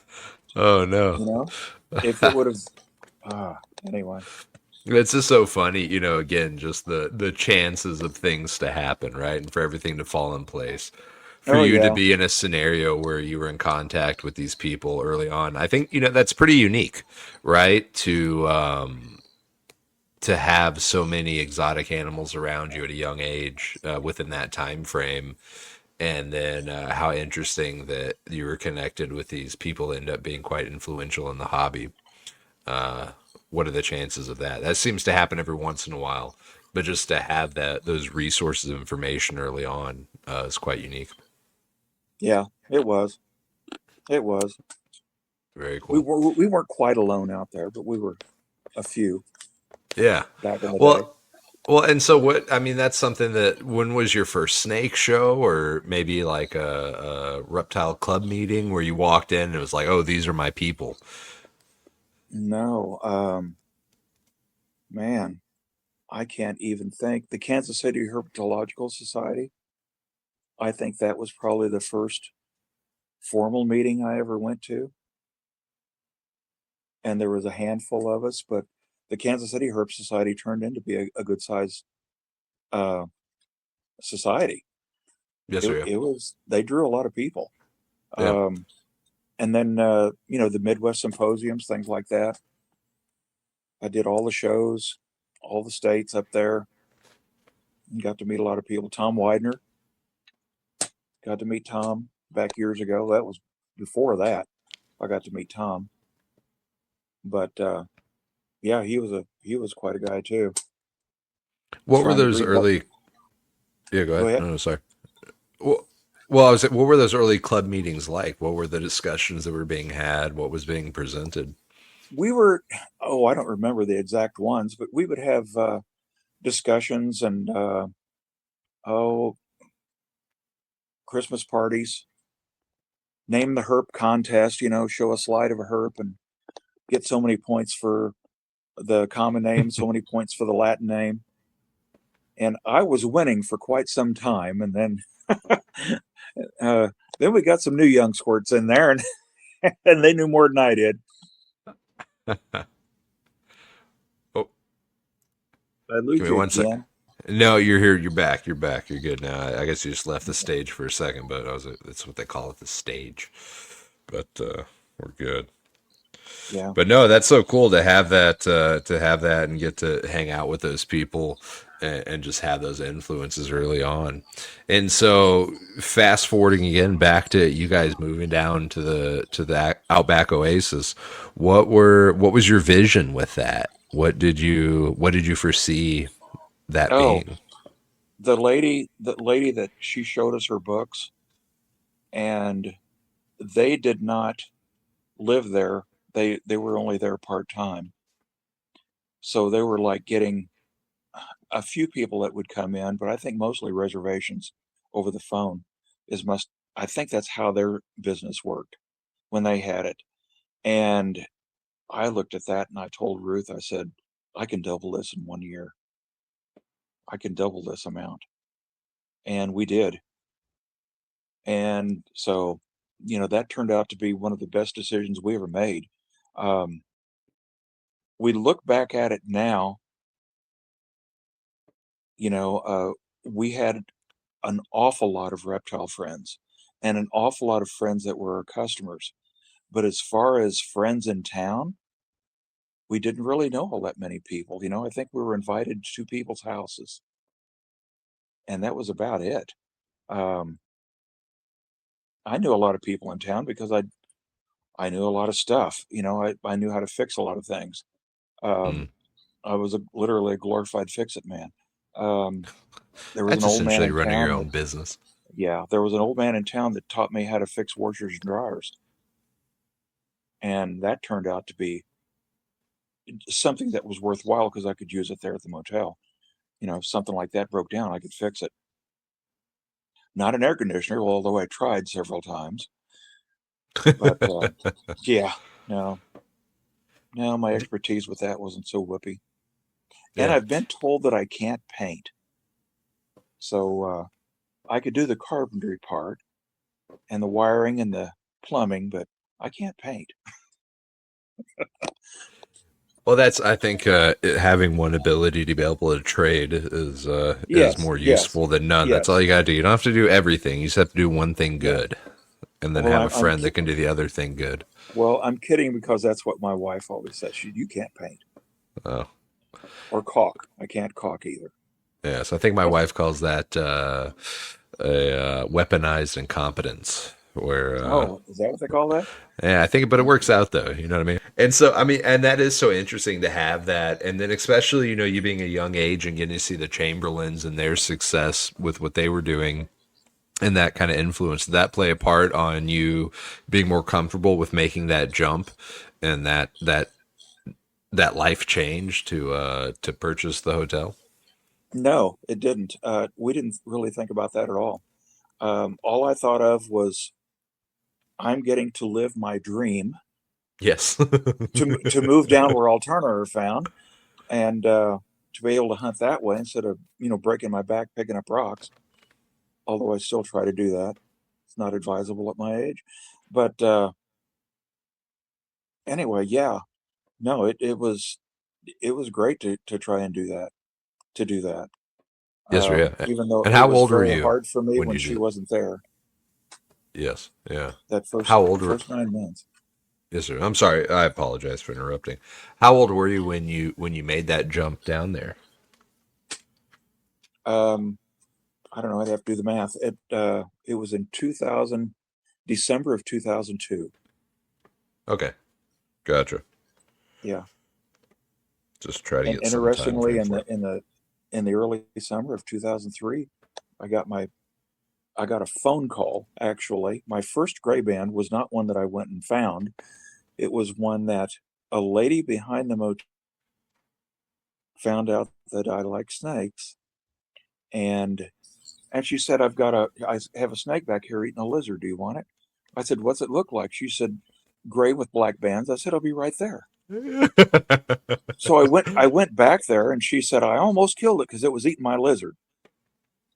Oh no. You know, if it would have. Anyway. It's just so funny, again, just the chances of things to happen, right? And for everything to fall in place. For Oh you to yeah. be in a scenario where you were in contact with these people early on, I think, that's pretty unique, right? To have so many exotic animals around you at a young age within that time frame. And then how interesting that you were connected with these people that end up being quite influential in the hobby. What are the chances of that? That seems to happen every once in a while, but just to have those resources of information early on is quite unique. Yeah, it was. It was. Very We cool. weren't quite alone out there, but we were a few Yeah. back in the day. Well, and so what? I mean, that's something that. When was your first snake show, or maybe like a reptile club meeting where you walked in and it was like, oh, these are my people. No, man, I can't even think. The Kansas City Herpetological Society. I think that was probably the first formal meeting I ever went to, and there was a handful of us. But the Kansas City Herp Society turned into be a good sized uh, society. Yes, sir. It was they drew a lot of people. Yeah. Um, and then the Midwest symposiums, things like that. I did all the shows, all the states up there, and got to meet a lot of people. Tom Widener, got to meet Tom back years ago. That was before that. I got to meet Tom, but yeah, he was quite a guy too. What were Trying to those read what? early? Yeah, go Go ahead. ahead. No, no, sorry. Well, I was. What were those early club meetings like? What were the discussions that were being had? What was being presented? We were, oh, I don't remember the exact ones, but we would have discussions and oh, Christmas parties, name the herp contest. Show a slide of a herp and get so many points for the common name, so many points for the Latin name. And I was winning for quite some time, and uh, then we got some new young squirts in there, and and they knew more than I did. Oh, I give lose me you one sec. again. No, you're here. You're back. You're back. You're good now. I guess you just left the stage for a second, but that's what they call it, the stage. But we're good. Yeah. But no, that's so cool to have that and get to hang out with those people and just have those influences early on. And so fast forwarding again back to you guys moving down to the Outback Oasis, what was your vision with that? What did you foresee that Oh, being? the lady that she showed us her books, and they did not live there. They were only there part time, so they were like getting a few people that would come in, but I think mostly reservations over the phone is must. I think that's how their business worked when they had it. And I looked at that and I told Ruth, I said, I can double this in 1 year. I can double this amount. And we did. And so, that turned out to be one of the best decisions we ever made. Um, we look back at it now, you know, uh, we had an awful lot of reptile friends and an awful lot of friends that were our customers. But as far as friends in town, we didn't really know all that many people. I think we were invited to people's houses, and that was about it. Um, I knew a lot of people in town because I knew a lot of stuff. I knew how to fix a lot of things. Mm. Um, I was literally a glorified fix-it man. Um, there was an That's old man essentially in running your town that, own business. yeah, there was an old man in town that taught me how to fix washers and dryers, and that turned out to be something that was worthwhile because I could use it there at the motel. If something like that broke down, I could fix it. Not an air conditioner, although I tried several times. But yeah, no, no, my expertise with that wasn't so whoopee. And Yeah. I've been told that I can't paint, so I could do the carpentry part and the wiring and the plumbing, but I can't paint. Well, that's I think having one ability to be able to trade is Yes, more yes, useful than none. That's all yes. you gotta do. You don't have to do everything. You just have to do one thing Yeah. good, and then Well, have a friend that can do the other thing good. I'm kidding because that's what my wife always says. You can't paint Oh, or caulk. I can't caulk either. yeah. So I think my wife calls that weaponized incompetence, where Oh, is that what they call that? yeah, I think, but it works out though. You know what I mean? And so, I mean, and that is so interesting to have that. And then, especially, you being a young age and getting to see the Chamberlains and their success with what they were doing. and that kind of influence, did that play a part on you being more comfortable with making that jump and that life change to purchase the hotel? No, it didn't. We didn't really think about that at all. All I thought of was I'm getting to live my dream Yes. to move down where Alterna are found, and to be able to hunt that way instead of breaking my back picking up rocks. Although I still try to do that, it's not advisable at my age. But anyway, yeah, no, it was great to try and do that to do that. Yes, sir. Yeah. Even though And it how was old were very you hard for me when when you she did? wasn't there Yes. Yeah. that first How old were? first 9 months. Yes, sir. I'm sorry. I apologize for interrupting. How old were you when you made that jump down there? Um, I don't know. I'd have to do the math. It was in 2000, December of 2002. Okay. Gotcha. Yeah, Just try to and get some time interestingly, frame in for the it. in the in the early summer of 2003, I got my I got a phone call. Actually, my first gray band was not one that I went and found. It was one that a lady behind the motel found out that I like snakes, and she said, I have a snake back here eating a lizard. Do you want it? I said, what's it look like? She said, gray with black bands. I said, I'll be right there. So I went back there, and she said, I almost killed it because it was eating my lizard.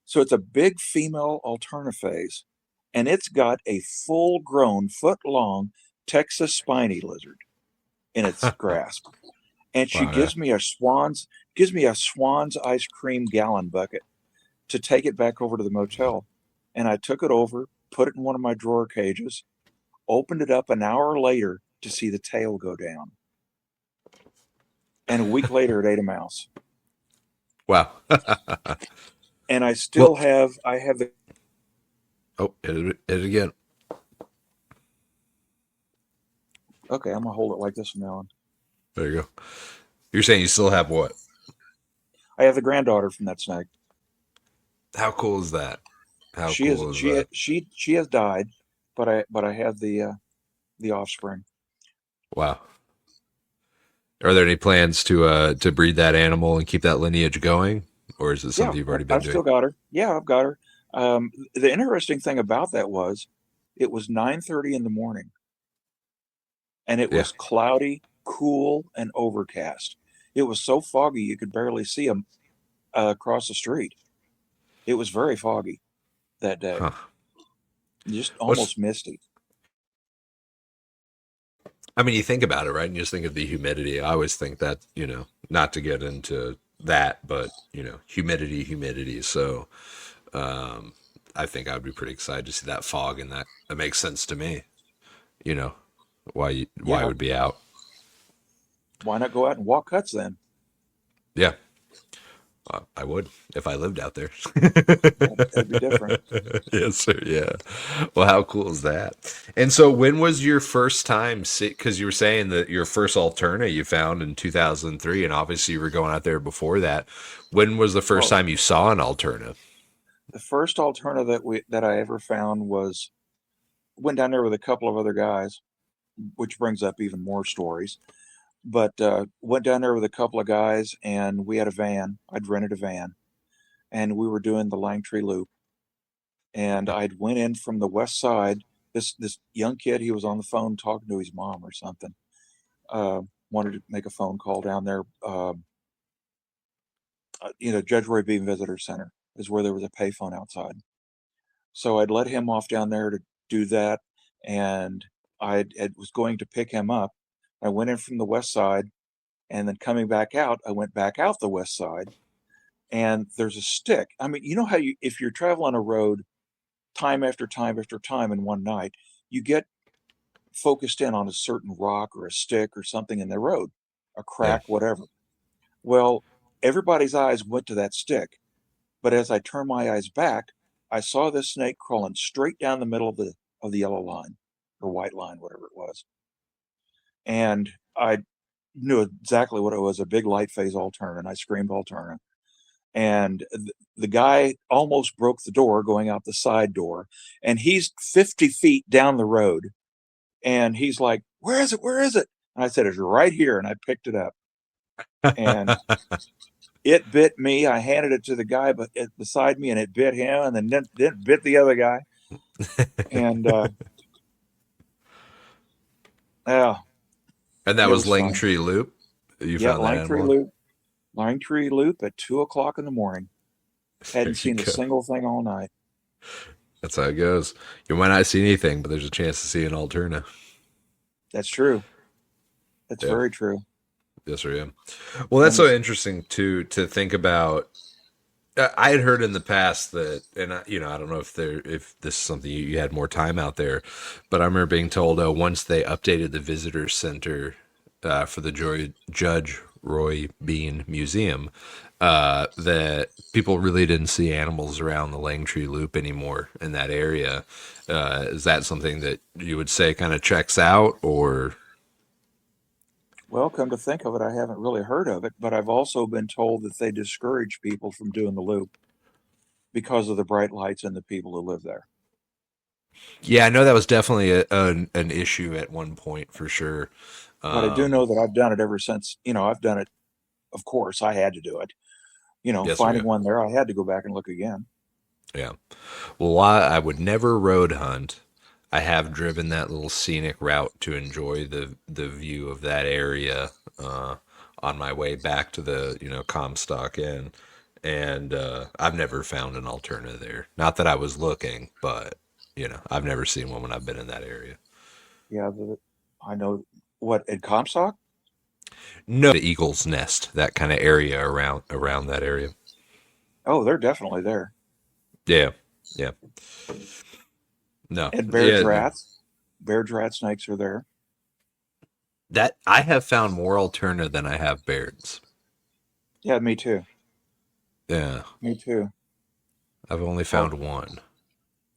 So it's a big female alternaphase, and it's got a full grown, foot long Texas spiny lizard in its grasp. And she Wow. Yeah. gives me a Swan's ice cream gallon bucket to take it back over to the motel. And I took it over, put it in one of my drawer cages, opened it up an hour later to see the tail go down. And a week later, it ate a mouse. Wow. And Well, I have the, oh, hit it again. okay, I'm gonna hold it like this from now on. There you go. You're saying you still have what? I have the granddaughter from that snake. How cool is that? How She is cool is she that? she has died, but I have the offspring. Wow. Are there any plans to breed that animal and keep that lineage going, or is it Yeah, something you've already been I've doing? still got her. Yeah, I've got her. The interesting thing about that was, it was 9:30 in the morning, and it Yeah. was cloudy, cool, and overcast. It was so foggy you could barely see them across the street. It was very foggy that day, Huh. just What's almost misty. I mean, you think about it, right? And you just think of the humidity. I always think that, not to get into that, but, humidity. So, um, I think I'd be pretty excited to see that fog, and that makes sense to me, you know, why it Yeah, would be out. why not go out and walk cuts then? Yeah, I would if I lived out there. That'd be different. Yes, sir. Yeah. Well, how cool is that? And so, when was your first time? Because you were saying that your first Alterna you found in 2003, and obviously you were going out there before that. When was the first Oh, time you saw an Alterna? the first alternative that I ever found was, went down there with a couple of other guys, which brings up even more stories. But went down there with a couple of guys, and we had a van. I'd rented a van, and we were doing the Langtree Loop. And I'd went in from the west side. This young kid, he was on the phone talking to his mom or something. Wanted to make a phone call down there. Judge Roy Bean Visitor Center is where there was a payphone outside. So I'd let him off down there to do that, and I was going to pick him up. I went in from the west side, and then coming back out, I went back out the west side, and there's a stick. I mean, you know how if you're traveling a road time after time after time in one night, you get focused in on a certain rock or a stick or something in the road, a Yeah. crack, whatever. Well, everybody's eyes went to that stick, but as I turned my eyes back, I saw this snake crawling straight down the middle of the yellow line or white line, whatever it was. And I knew exactly what it was, a big light phase alterna, and I screamed alterna. and the guy almost broke the door going out the side door, and he's 50 feet down the road, and he's like, "Where is it? Where is it?" And I said, "It's right here," and I picked it up, and it bit me. I handed it to the guy beside me, and it bit him, and then bit the other guy, and oh, And that it was was fun. Langtree Loop. You Yeah, found that animal? Line Tree Loop at 2 o'clock in the morning. There Hadn't you seen a go. single thing all night. That's how it goes. You might not see anything, but there's a chance to see an alterna. That's true. That's Yep. very true. Yes, I am. Well, that's And so interesting to think about. I had heard in the past that, and I don't know if this is something you had more time out there, but I remember being told, once they updated the visitor center for the Judge Roy Bean Museum, that people really didn't see animals around the Langtree Loop anymore in that area. Is that something that you would say kind of checks out, or? well, come to think of it, I haven't really heard of it, but I've also been told that they discourage people from doing the loop because of the bright lights and the people who live there. Yeah, I know that was definitely an issue at one point for sure. But I do Um, know that I've done it ever since. I've done it. Of course, I had to do it. yes, sir. Finding Yeah. one there, I had to go back and look again. Yeah. Well, while I would never road hunt, I have driven that little scenic route to enjoy the view of that area on my way back to the Comstock Inn, and I've never found an alternative there. Not that I was looking, but I've never seen one when I've been in that area. Yeah, I know what at Comstock. No, the Eagle's Nest, that kind of area around that area. Oh, they're definitely there. Yeah, yeah. No, And yeah. Bear drat snakes are there. That I have found more alternative than I have birds. Yeah, me too. Yeah, Me too. I've only Well, found one.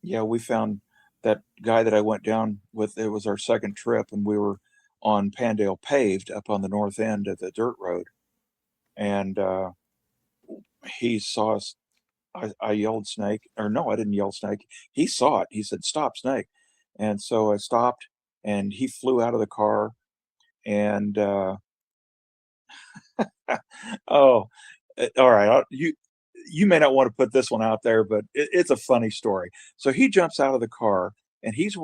yeah, we found that guy that I went down with. It was our second trip, and we were on Pandale paved up on the north end of the dirt road, and he saw us. I yelled snake, or no, I didn't yell snake. He saw it. He said, "Stop, snake!" And so I stopped, and he flew out of the car, and oh, all right. You may not want to put this one out there, but it's a funny story. So he jumps out of the car, and he's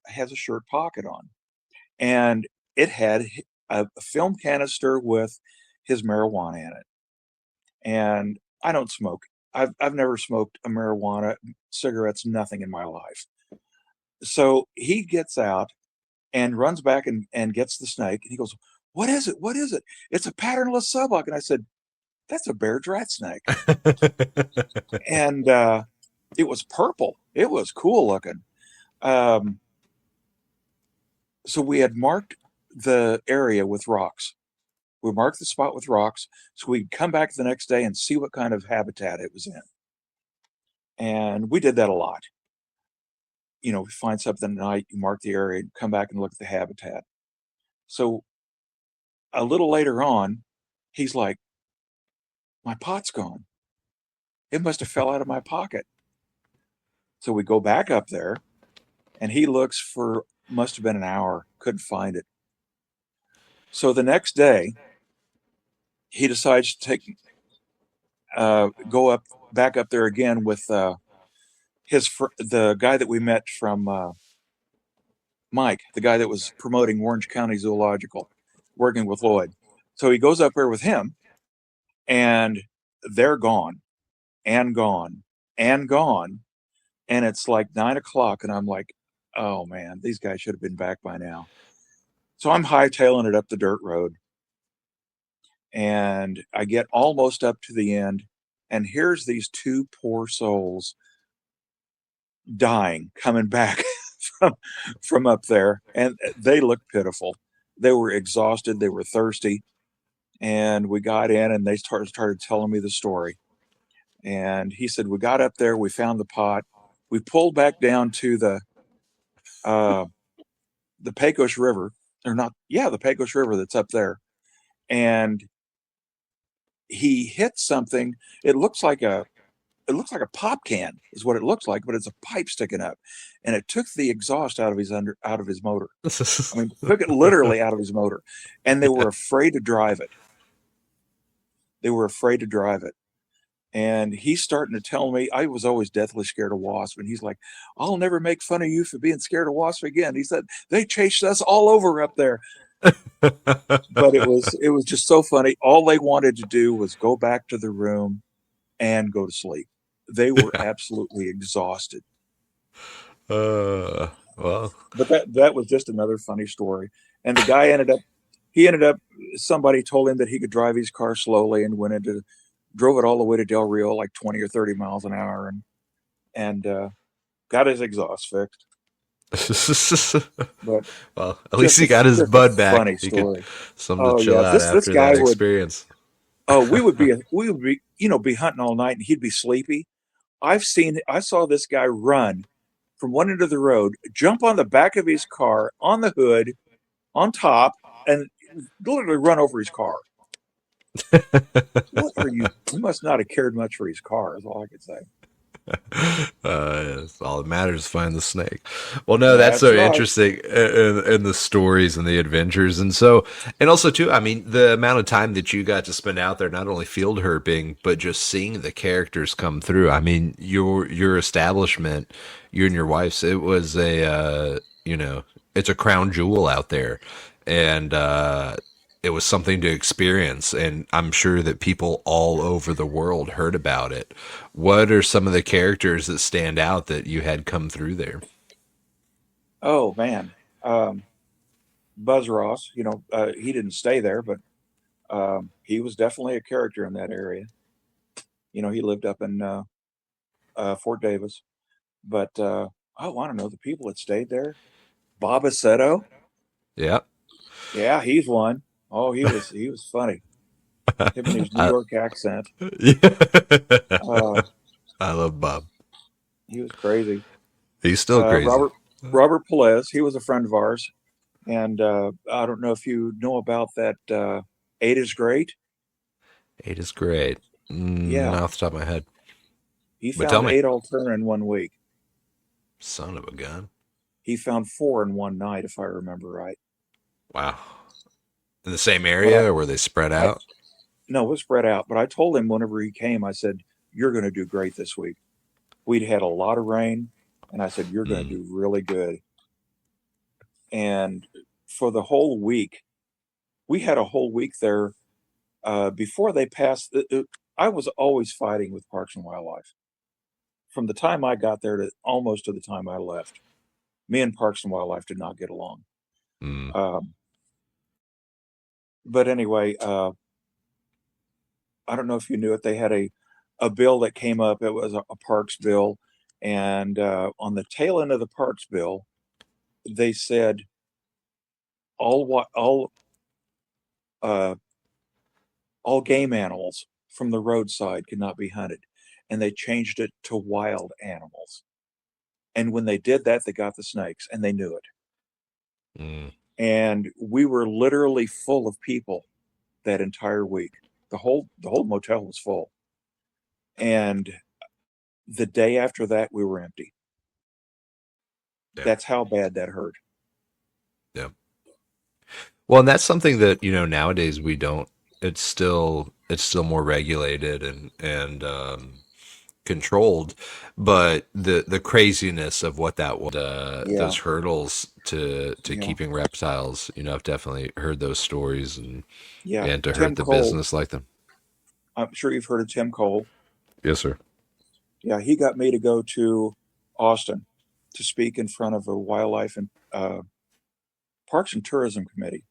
has a shirt pocket on, and it had a film canister with his marijuana in it. And I don't smoke. I've never smoked a marijuana, cigarettes, nothing in my life. So he gets out and runs back and gets the snake, and he goes, "What is it? What is it?" "It's a patternless subbuck." And I said, "That's a bear drat snake." And it was purple. It was cool looking. Um, so we had marked the area with rocks. We marked the spot with rocks so we'd come back the next day and see what kind of habitat it was in. And we did that a lot. We find something at night, you mark the area, and come back and look at the habitat. So a little later on, he's like, "My pot's gone. It must have fell out of my pocket." So we go back up there, and he looks for, must have been an hour, couldn't find it. So the next day, he decides to go back up there again with the guy that we met from Mike, the guy that was promoting Orange County Zoological, working with Lloyd. So he goes up there with him, and they're gone and gone and gone. And it's like 9 o'clock, and I'm like, "Oh man, these guys should have been back by now." So I'm hightailing it up the dirt road, and I get almost up to the end, and here's these two poor souls dying, coming back from up there, and they looked pitiful. They were exhausted, they were thirsty, and we got in, and they started telling me the story. And he said, "We got up there, we found the pot, we pulled back down to uh, the Pecos River, or not, yeah, the Pecos River that's up there, and he hit something. It looks like a pop can is what it looks like, but it's a pipe sticking up, and it took the exhaust out of his motor. I mean, took it literally out of his motor, and they were afraid to drive it. They were afraid to drive it. And he's starting to tell me, I was always deathly scared of wasps. And he's like, I'll never make fun of you for being scared of wasps again. He said, they chased us all over up there. But it was just so funny. All they wanted to do was go back to the room and go to sleep. They were absolutely exhausted. Well, But that was just another funny story. And the guy somebody told him that he could drive his car slowly and drove it all the way to Del Rio, like 20 or 30 miles an hour, and got his exhaust fixed. But well, at least he got his bud back. Funny He story. could something to chill out this after guy that experience. we would be be hunting all night, and he'd be sleepy. I saw this guy run from one end of the road, jump on the back of his car, on the hood, on top, and literally run over his car. What are you? You must not have cared much for his car, is all I could say. Yes, all that matters is find the snake. Well, no, that's so right. interesting in the stories and the adventures, and also too. I mean, the amount of time that you got to spend out there, not only field herping, but just seeing the characters come through. I mean, your establishment, you and your wife's, it was it's a crown jewel out there, and it was something to experience, and I'm sure that people all over the world heard about it. What are some of the characters that stand out that you had come through there? Oh man, Buzz Ross. He didn't stay there, but he was definitely a character in that area. He lived up in Fort Davis. But I don't know the people that stayed there. Bob Aceto. Yeah. Yeah, he's one. Oh, he was funny. Him and his New I, York accent. yeah. Uh, I love Bob. he was crazy. He's still crazy. Robert Pelez. He was a friend of ours, and I don't know if you know about that. Eight is great. 8 is great. Yeah, Not off the top of my head. he But tell found me. 8 alterna in 1 week. Son of a gun. He found 4 in one night, if I remember right. Wow. In the same But area, or were they spread I out? no, it was spread out. But I told him whenever he came, I said, "You're going to do great this week." We'd had a lot of rain, and I said, "You're going to Mm. do really good." And for the whole week, we had a whole week there before they passed. I was always fighting with Parks and Wildlife from the time I got there to almost to the time I left. Me and Parks and Wildlife did not get along. Mm. Um, but anyway, I don't know if you knew it. They had a bill that came up. It was a parks bill, and on the tail end of the parks bill, they said all uh, all game animals from the roadside could not be hunted, and they changed it to wild animals. And when they did that, they got the snakes, and they knew it. Mm. And we were literally full of people that entire week. The whole motel was full, and the day after that, we were empty. Yeah. That's how bad that hurt. Yeah. Well, and that's something that, nowadays we don't. It's still more regulated and controlled, but the craziness of what that was, Yeah, those hurdles to yeah, keeping reptiles, I've definitely heard those stories, yeah. and to hurt Tim the Cole, business like them. I'm sure you've heard of Tim Cole. Yes, sir. Yeah, he got me to go to Austin to speak in front of a wildlife and Parks and Tourism Committee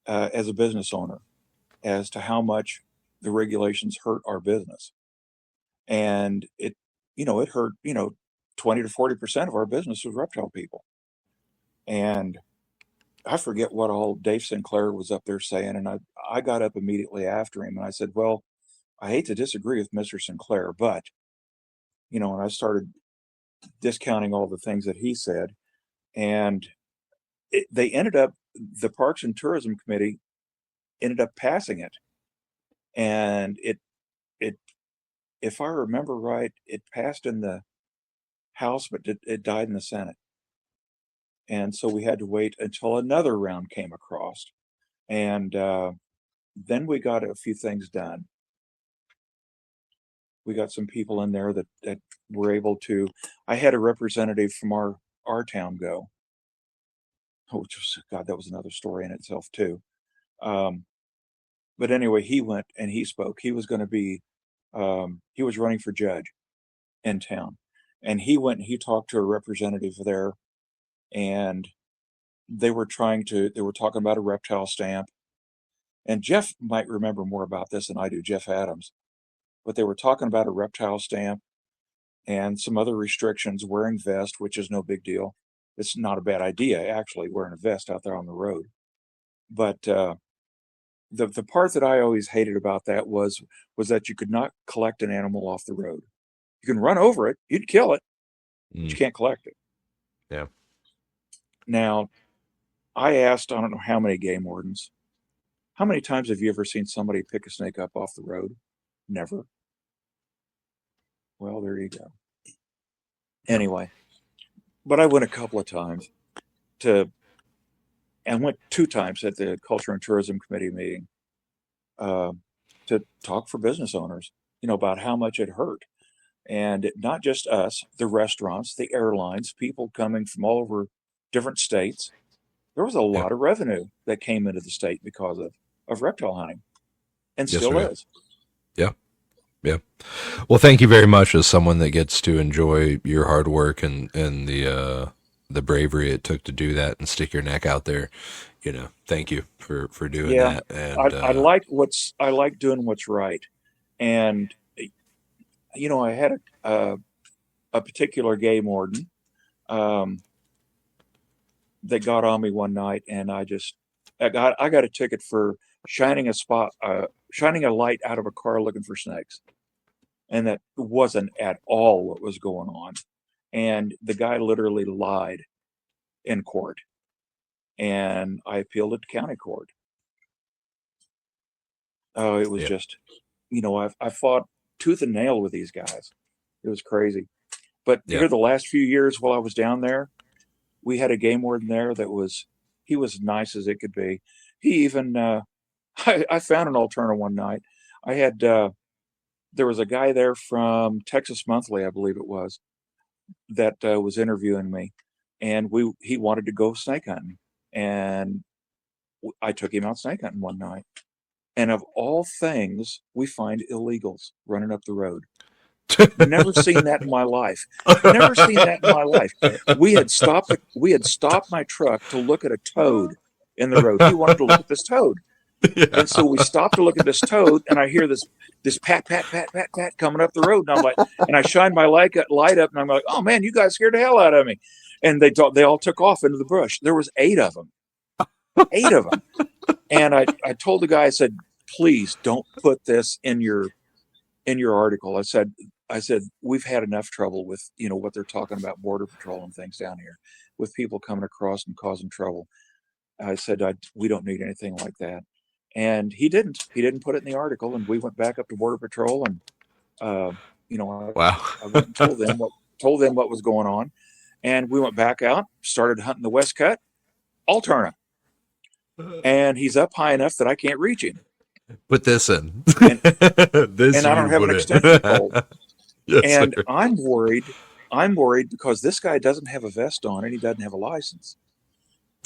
as a business owner as to how much the regulations hurt our business. And it hurt, 20 to 40% of our business was reptile people. And I forget what all Dave Sinclair was up there saying. And I got up immediately after him and I said, well, I hate to disagree with Mr. Sinclair, but, and I started discounting all the things that he said. And they ended up, the Parks and Tourism Committee ended up passing it. and it if I remember right, it passed in the House, but it died in the Senate. And so we had to wait until another round came across. And then we got a few things done. We got some people in there that were able to. I had a representative from our town go, which was, God, that was another story in itself too. But anyway, he went and he spoke. He was going to be, he was running for judge in town. And he went and he talked to a representative there, and they were talking about a reptile stamp. And Jeff might remember more about this than I do, Jeff Adams. But they were talking about a reptile stamp and some other restrictions, wearing vest, which is no big deal. It's not a bad idea, actually, wearing a vest out there on the road. But the part that I always hated about that was that you could not collect an animal off the road. You can run over it, you'd kill it, but you can't collect it. Yeah. Now, I asked, I don't know how many game wardens, how many times have you ever seen somebody pick a snake up off the road? Never. Well, there you go. Anyway, but I went a couple of times and went 2 times at the Culture and Tourism Committee meeting to talk for business owners, about how much it hurt. And not just us, the restaurants, the airlines, people coming from all over different states. There was a lot of revenue that came into the state because of reptile hunting, and still is. Yeah. Yeah. Well, thank you very much as someone that gets to enjoy your hard work and the bravery it took to do that and stick your neck out there. Thank you for doing that. And I like doing what's right. And I had a particular game warden that got on me one night, and I got a ticket for shining a light out of a car looking for snakes. And that wasn't at all what was going on. And the guy literally lied in court. And I appealed it to county court. Oh, it was just, I fought tooth and nail with these guys. It was crazy. But here the last few years while I was down there, we had a game warden there he was nice as it could be. He even, I found an alternative one night. I had, there was a guy there from Texas Monthly, I believe it was, that was interviewing me, and he wanted to go snake hunting, and I took him out snake hunting one night. And of all things, we find illegals running up the road. Never seen that in my life. Never seen that in my life. We had stopped my truck to look at a toad in the road. He wanted to look at this toad. Yeah. And so we stopped to look at this toad, and I hear this pat, pat, pat, pat, pat coming up the road. And I'm like, and I shine my light up, and I'm like, oh man, you guys scared the hell out of me. And they all took off into the bush. There was 8 of them. 8 of them. And I told the guy, I said, please don't put this in your article. I said, we've had enough trouble with, what they're talking about, Border Patrol and things down here, with people coming across and causing trouble. I said, we don't need anything like that. And he didn't put it in the article, and we went back up to Border Patrol, and I went and told them what was going on, and we went back out, started hunting the West Cut, Alterna, and he's up high enough that I can't reach him. Put this in, and I don't have an extension pole. Yes, and sir. I'm worried because this guy doesn't have a vest on and he doesn't have a license.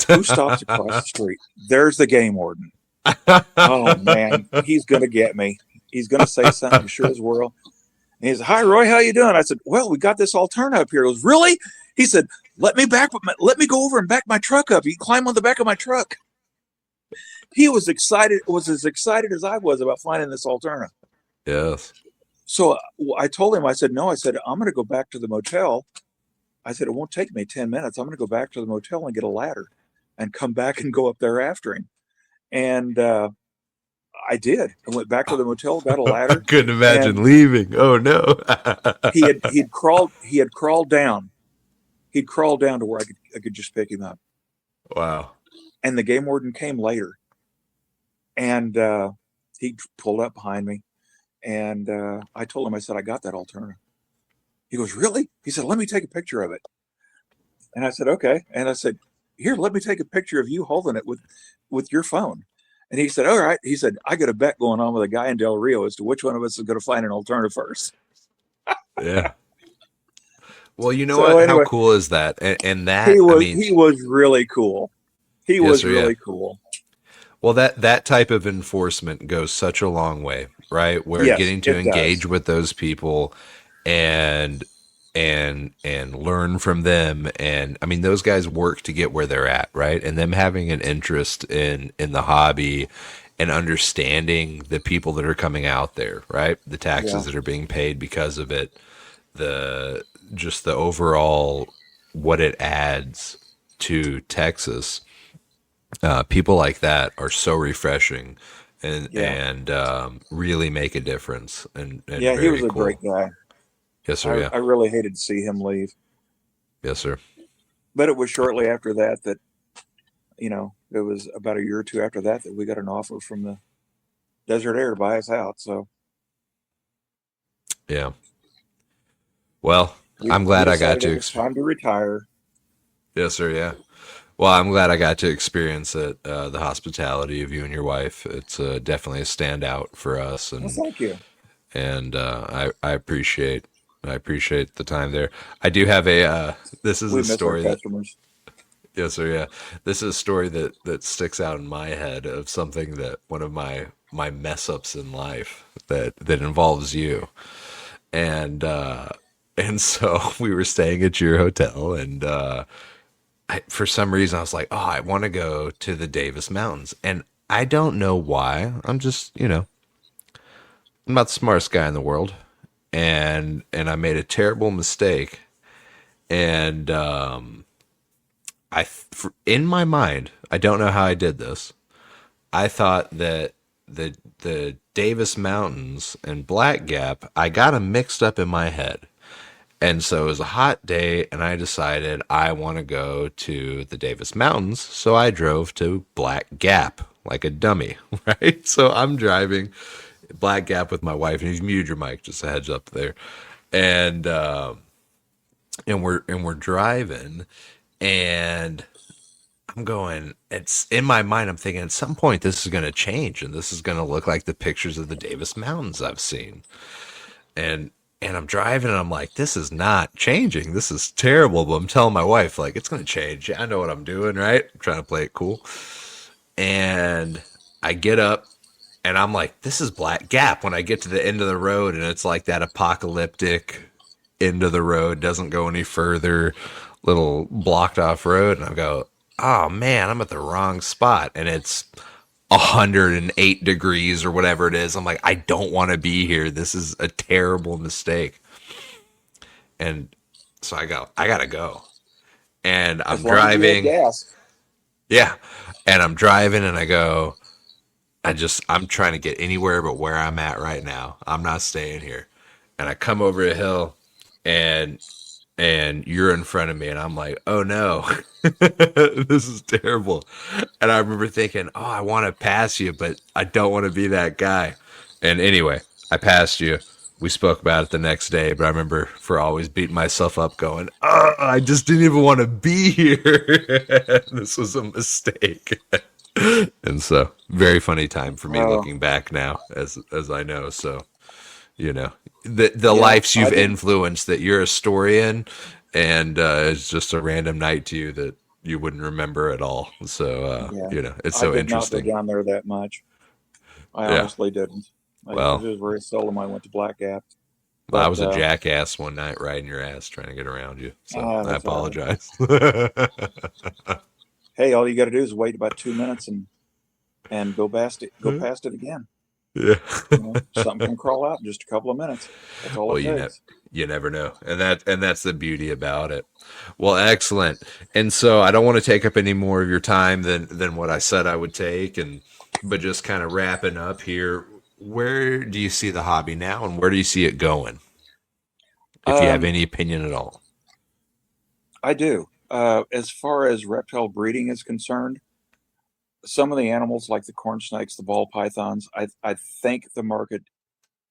Who stops across the street? There's the game warden. Oh man, he's gonna get me. He's gonna say something, sure as world. And he said, "Hi Roy, how you doing?" I said, "Well, we got this Alterna up here." He goes, "Really?" He said, let me go over and back my truck up. You can climb on the back of my truck." He was as excited as I was about finding this Alterna. Yes. So I told him, I said, "No," I said, "I'm going to go back to the motel." I said, "It won't take me 10 minutes. I'm going to go back to the motel and get a ladder and come back and go up there after him." And I did. I went back to the motel, got a ladder. I couldn't imagine leaving. Oh no. He'd crawled down. He'd crawled down to where I could just pick him up. Wow. And the game warden came later. And he pulled up behind me, and I told him, I said, I got that alternative. He goes, really? He said, let me take a picture of it. And I said, okay. And I said, here, let me take a picture of you holding it with your phone. And he said, all right. He said, I got a bet going on with a guy in Del Rio as to which one of us is going to find an alternative first. Yeah. Well, you know So what? How anyway, cool is that? And that, he I was mean, he was really cool. He yes, was sir. Yeah. really cool. Well, that type of enforcement goes such a long way, right? Where Yes, getting to it does. engage with those people and and learn from them, and I mean those guys work to get where they're at, right? And them having an interest in the hobby and understanding the people that are coming out there, right? The taxes Yeah, that are being paid because of it, the just the overall what it adds to Texas. People like that are so refreshing yeah, and really make a difference and yeah. He was very a great cool. guy. Yes, sir. Yeah. I really hated to see him leave, Yes, sir. but it was shortly after that it was about a year or two after that we got an offer from the Desert Air to buy us out. So Yeah. Well, we I'm we glad I got decided to. it was time to retire. Yes, sir. Yeah. Well, I'm glad I got to experience it. The hospitality of you and your wife. It's definitely a standout for us, Well, thank you. and I appreciate the time there. I do have a. This is We a miss our story that. customers. Yes, sir. Yeah, this is a story that sticks out in my head of something that one of my mess ups in life that involves you, and and so we were staying at your hotel, and for some reason I was like, oh, I want to go to the Davis Mountains, and I don't know why. I'm just I'm not the smartest guy in the world, and I made a terrible mistake, and in my mind, I don't know how I did this. I thought that the Davis Mountains and Black Gap, I got them mixed up in my head. And so it was a hot day, and I decided I want to go to the Davis Mountains. So I drove to Black Gap like a dummy, right? So I'm driving Black Gap with my wife, and he's muted your mic, just a heads up there. And and we're driving, and I'm going, it's in my mind, I'm thinking at some point this is going to change and this is going to look like the pictures of the Davis Mountains I've seen. And I'm driving and I'm like, this is not changing. This is terrible. But I'm telling my wife, like, it's going to change. I know what I'm doing, right? I'm trying to play it cool. And I get up and I'm like, this is Black Gap when I get to the end of the road, and it's like that apocalyptic end of the road, doesn't go any further, little blocked off road. And I go, oh man, I'm at the wrong spot. And it's 108 degrees or whatever it is. I'm like, I don't want to be here. This is a terrible mistake. And so I go, I gotta go. And As I'm long as you had driving. gas. Yeah. And I'm driving and I go, I'm trying to get anywhere but where I'm at right now. I'm not staying here. And I come over a hill, and you're in front of me, and I'm like, oh no, this is terrible. And I remember thinking, oh, I want to pass you, but I don't want to be that guy. And anyway, I passed you. We spoke about it the next day, but I remember for always beating myself up going, oh, I just didn't even want to be here. This was a mistake. And so very funny time for me Oh, looking back now, as I know. So the yeah. lives I you've didn't. influenced, that you're a story in, and it's just a random night to you that you wouldn't remember at all. So Yeah, it's I so did not go interesting. down there that much. I Yeah. honestly didn't. It Well, was very seldom I went to Black Gap. I But was a jackass one night riding your ass trying to get around you. So I that's all right. apologize. Hey, all you got to do is wait about 2 minutes and go past it. Go past it again. Yeah. Something can crawl out in just a couple of minutes. That's all Well, it takes. you never know, and that's the beauty about it. Well, excellent. And so I don't want to take up any more of your time than what I said I would take, and but just kind of wrapping up here. Where do you see the hobby now, and where do you see it going? If you have Um, any opinion at all. I do. As far as reptile breeding is concerned, some of the animals, like the corn snakes, the ball pythons, I think the market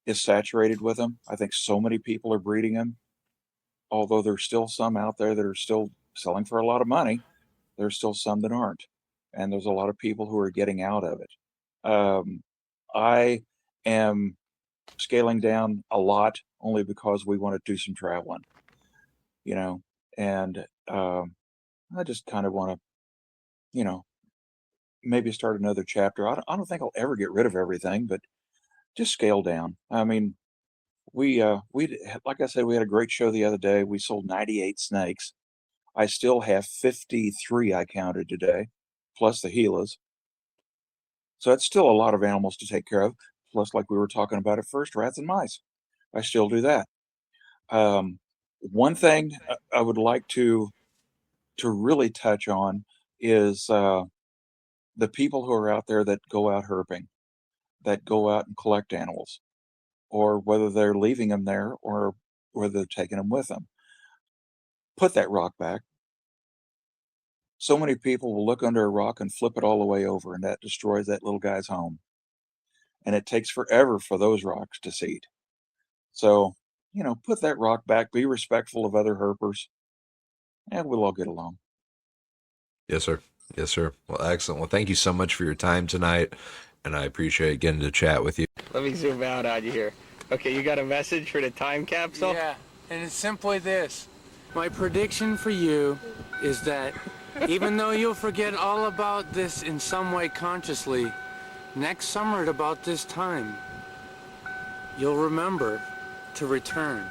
is saturated with them. I think so many people are breeding them, although there's still some out there that are still selling for a lot of money. There's still some that aren't, and there's a lot of people who are getting out of it. I am scaling down a lot only because we want to do some traveling, and I just kind of want to, maybe start another chapter. I don't think I'll ever get rid of everything, but just scale down. I mean, we like I said, we had a great show the other day. We sold 98 snakes. I still have 53 I counted today, plus the Gilas. So that's still a lot of animals to take care of. Plus, like we were talking about at first, rats and mice. I still do that. One thing I would like to really touch on is the people who are out there that go out herping, that go out and collect animals, or whether they're leaving them there or whether they're taking them with them. Put that rock back. So many people will look under a rock and flip it all the way over, and that destroys that little guy's home. And it takes forever for those rocks to seed. So, put that rock back, be respectful of other herpers, and we'll all get along. Yes, sir. Yes, sir. Well, excellent. Well, thank you so much for your time tonight, and I appreciate getting to chat with you. Let me zoom out on you here. Okay, you got a message for the time capsule? Yeah, and it's simply this. My prediction for you is that even though you'll forget all about this in some way consciously, next summer at about this time, you'll remember to return.